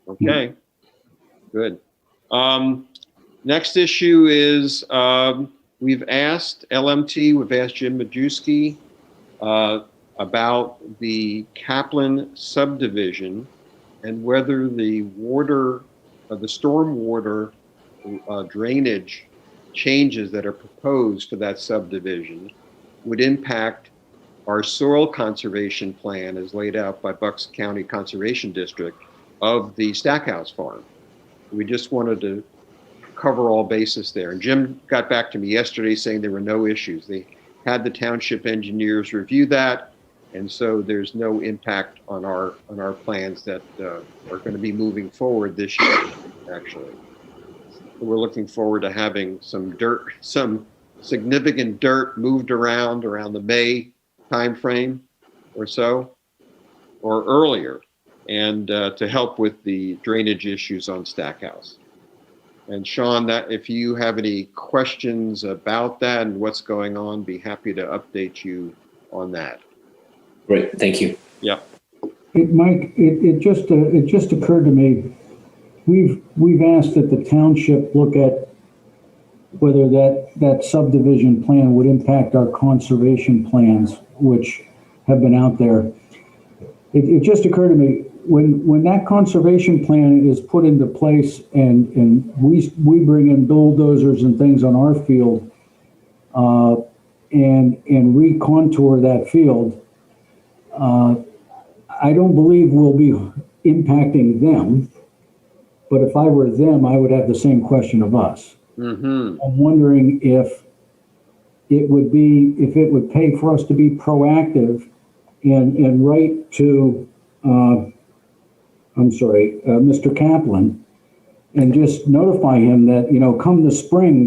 Okay, good. Next issue is we've asked LMT, we've asked Jim Majewski about the Kaplan subdivision and whether the storm water drainage changes that are proposed for that subdivision would impact our soil conservation plan as laid out by Bucks County Conservation District of the Stackhouse Farm. We just wanted to cover all bases there. And Jim got back to me yesterday saying there were no issues. They had the township engineers review that, and so there's no impact on our plans that are going to be moving forward this year, actually. We're looking forward to having some significant dirt moved around the May timeframe or so, or earlier, and to help with the drainage issues on Stackhouse. And Sean, that if you have any questions about that and what's going on, be happy to update you on that. Great, thank you. Yeah. Mike, it just occurred to me, we've asked that the township look at whether that subdivision plan would impact our conservation plans, which have been out there. It just occurred to me, when that conservation plan is put into place and we bring in bulldozers and things on our field and recontour that field, I don't believe we'll be impacting them. But if I were them, I would have the same question of us. Mm-hmm. I'm wondering if it would pay for us to be proactive and write to, Mr. Kaplan, and just notify him that, come the spring,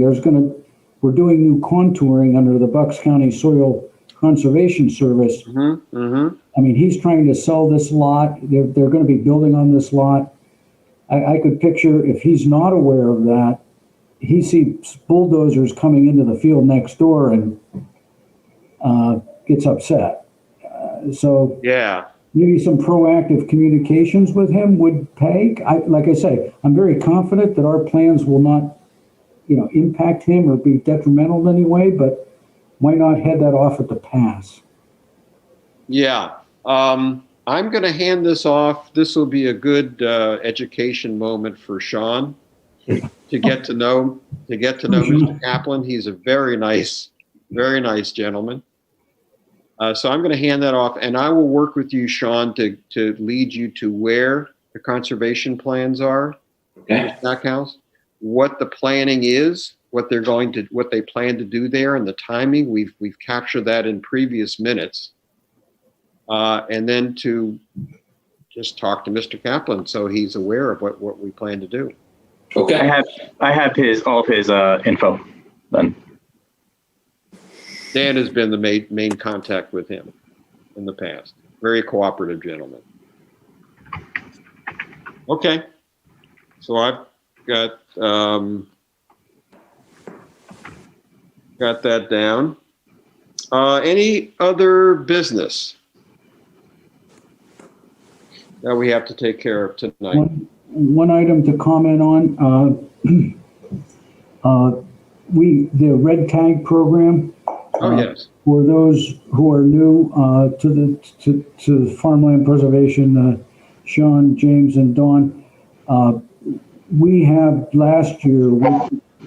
we're doing new contouring under the Bucks County Soil Conservation Service. Mm-hmm. Mm-hmm. I mean, he's trying to sell this lot. They're going to be building on this lot. I could picture, if he's not aware of that, he sees bulldozers coming into the field next door and gets upset. So yeah, maybe some proactive communications with him would pay. Like I say, I'm very confident that our plans will not, impact him or be detrimental in any way, but why not head that off at the pass? Yeah. I'm going to hand this off. This will be a good education moment for Sean to get to know Mr. Kaplan. He's a very nice gentleman. So I'm going to hand that off, and I will work with you, Sean, to lead you to where the conservation plans are. Okay. Stackhouse, what the planning is, what they plan to do there, and the timing. We've captured that in previous minutes. And then to just talk to Mr. Kaplan so he's aware of what we plan to do. Okay. I have all of his info then. Dan has been the main contact with him. in the past. Very cooperative gentleman. Okay, so I've got that down. Any other business that we have to take care of tonight? One item to comment on, the red tag program. Oh, yes. For those who are new to farmland preservation, Sean, James, and Dawn, we have last year,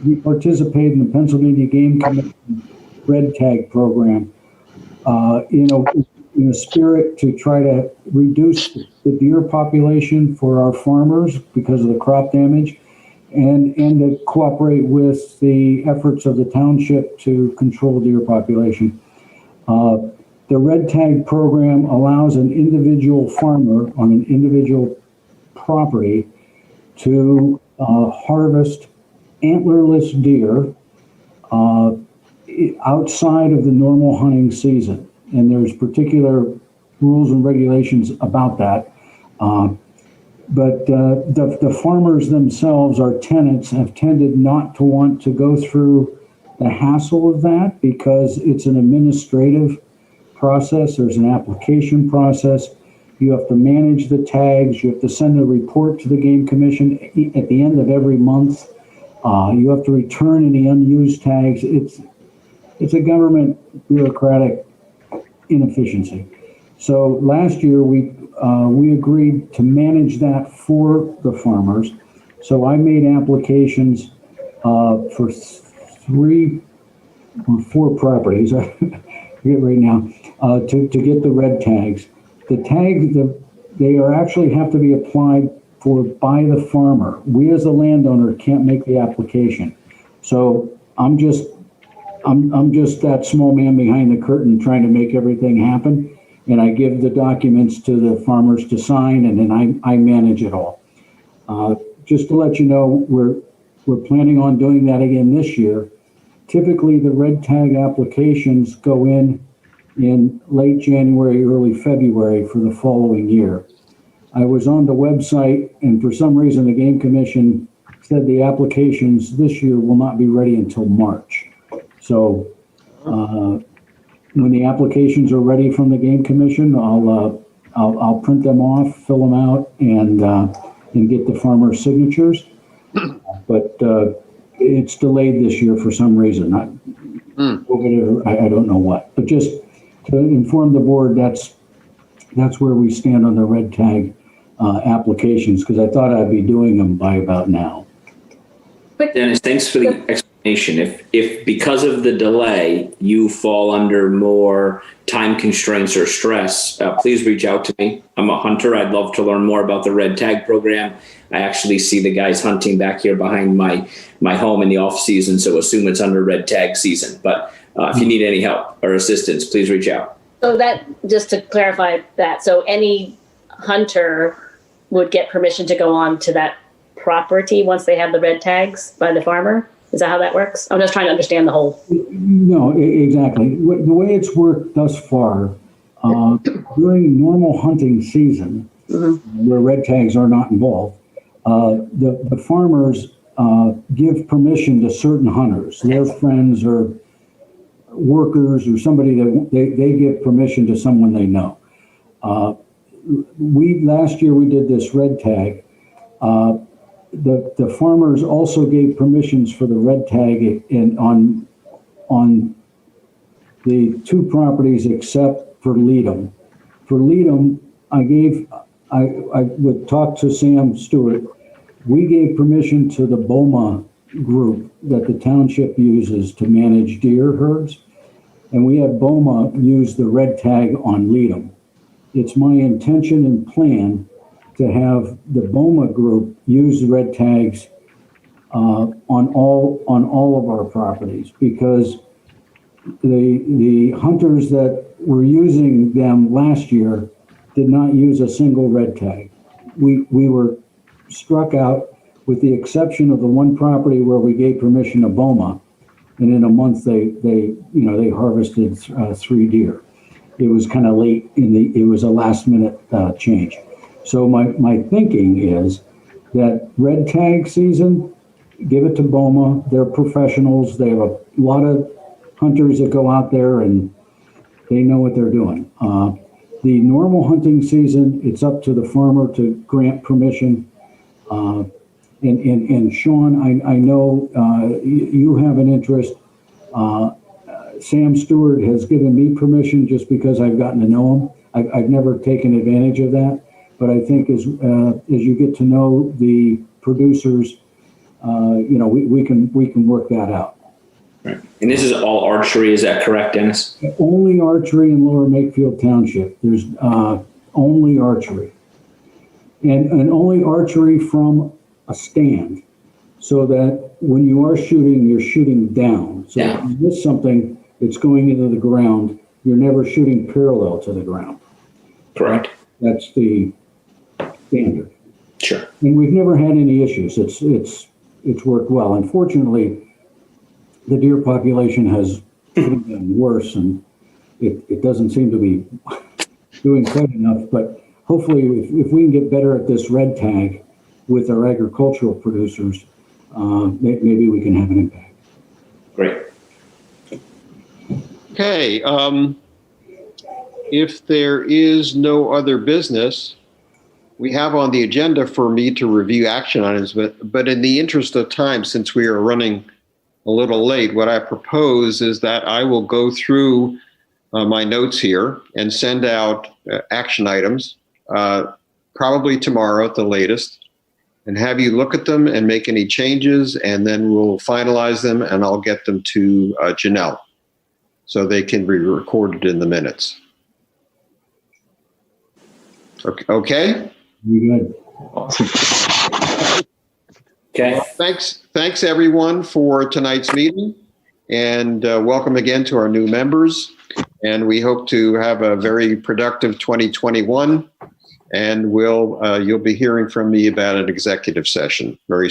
we participated in the Pennsylvania Game Commission red tag program in a spirit to try to reduce the deer population for our farmers because of the crop damage, and to cooperate with the efforts of the township to control deer population. The red tag program allows an individual farmer on an individual property to harvest antlerless deer outside of the normal hunting season. And there's particular rules and regulations about that. But the farmers themselves, our tenants, have tended not to want to go through the hassle of that because it's an administrative process. There's an application process. You have to manage the tags. You have to send a report to the Game Commission at the end of every month. You have to return any unused tags. It's a government bureaucratic inefficiency. So last year we agreed to manage that for the farmers. So I made applications for 3 or 4 properties. I forget right now to get the red tags. The tags they are actually have to be applied for by the farmer. We as the landowner can't make the application. So I'm just that small man behind the curtain trying to make everything happen. And I give the documents to the farmers to sign, and then I manage it all. Just to let you know, we're planning on doing that again this year. Typically, the red tag applications go in late January, early February for the following year. I was on the website, and for some reason, the Game Commission said the applications this year will not be ready until March. So when the applications are ready from the Game Commission, I'll print them off, fill them out, and get the farmers' signatures. But it's delayed this year for some reason. I don't know what. But just to inform the board, that's where we stand on the red tag applications, because I thought I'd be doing them by about now. Dennis, thanks for the explanation. If because of the delay you fall under more time constraints or stress, please reach out to me. I'm a hunter. I'd love to learn more about the red tag program. I actually see the guys hunting back here behind my home in the off season, so assume it's under red tag season. But if you need any help or assistance, please reach out. So that, just to clarify that, so any hunter would get permission to go on to that property once they have the red tags by the farmer? Is that how that works? I'm just trying to understand the whole. No, exactly. The way it's worked thus far, during normal hunting season, where red tags are not involved, the farmers give permission to certain hunters, their friends or workers or somebody that they give permission to someone they know. Last year we did this red tag. The farmers also gave permissions for the red tag on the 2 properties except for Leadham. For Leadham, I would talk to Sam Stewart. We gave permission to the BOMA group that the township uses to manage deer herds, and we had BOMA use the red tag on Leadham. It's my intention and plan to have the BOMA group use the red tags on all of our properties, because the hunters that were using them last year did not use a single red tag. We were struck out with the exception of the one property where we gave permission to BOMA, and in a month they harvested 3 deer. it was kind of late it was a last minute change. So my thinking is that red tag season, give it to BOMA. They're professionals. They have a lot of hunters that go out there and they know what they're doing. The normal hunting season, it's up to the farmer to grant permission. And Sean, I know you have an interest. Sam Stewart has given me permission just because I've gotten to know him. I've never taken advantage of that, but I think as you get to know the producers, we can work that out. Right. And this is all archery, is that correct, Dennis? Only archery in Lower Makefield Township. There's only archery, and only archery from a stand, so that when you are shooting, you're shooting down. So if you miss something, it's going into the ground. You're never shooting parallel to the ground. Correct. That's the standard. Sure. And we've never had any issues. It's worked well. Unfortunately, the deer population has gotten worse, and it doesn't seem to be doing quite enough. But hopefully, if we can get better at this red tag with our agricultural producers, maybe we can have an impact. Great. Okay. If there is no other business, we have on the agenda for me to review action items, but in the interest of time, since we are running a little late, what I propose is that I will go through my notes here and send out action items, probably tomorrow at the latest, and have you look at them and make any changes, and then we'll finalize them and I'll get them to Janelle so they can be recorded in the minutes. Okay? You good? Okay. Thanks everyone for tonight's meeting, and welcome again to our new members. And we hope to have a very productive 2021. And you'll be hearing from me about an executive session very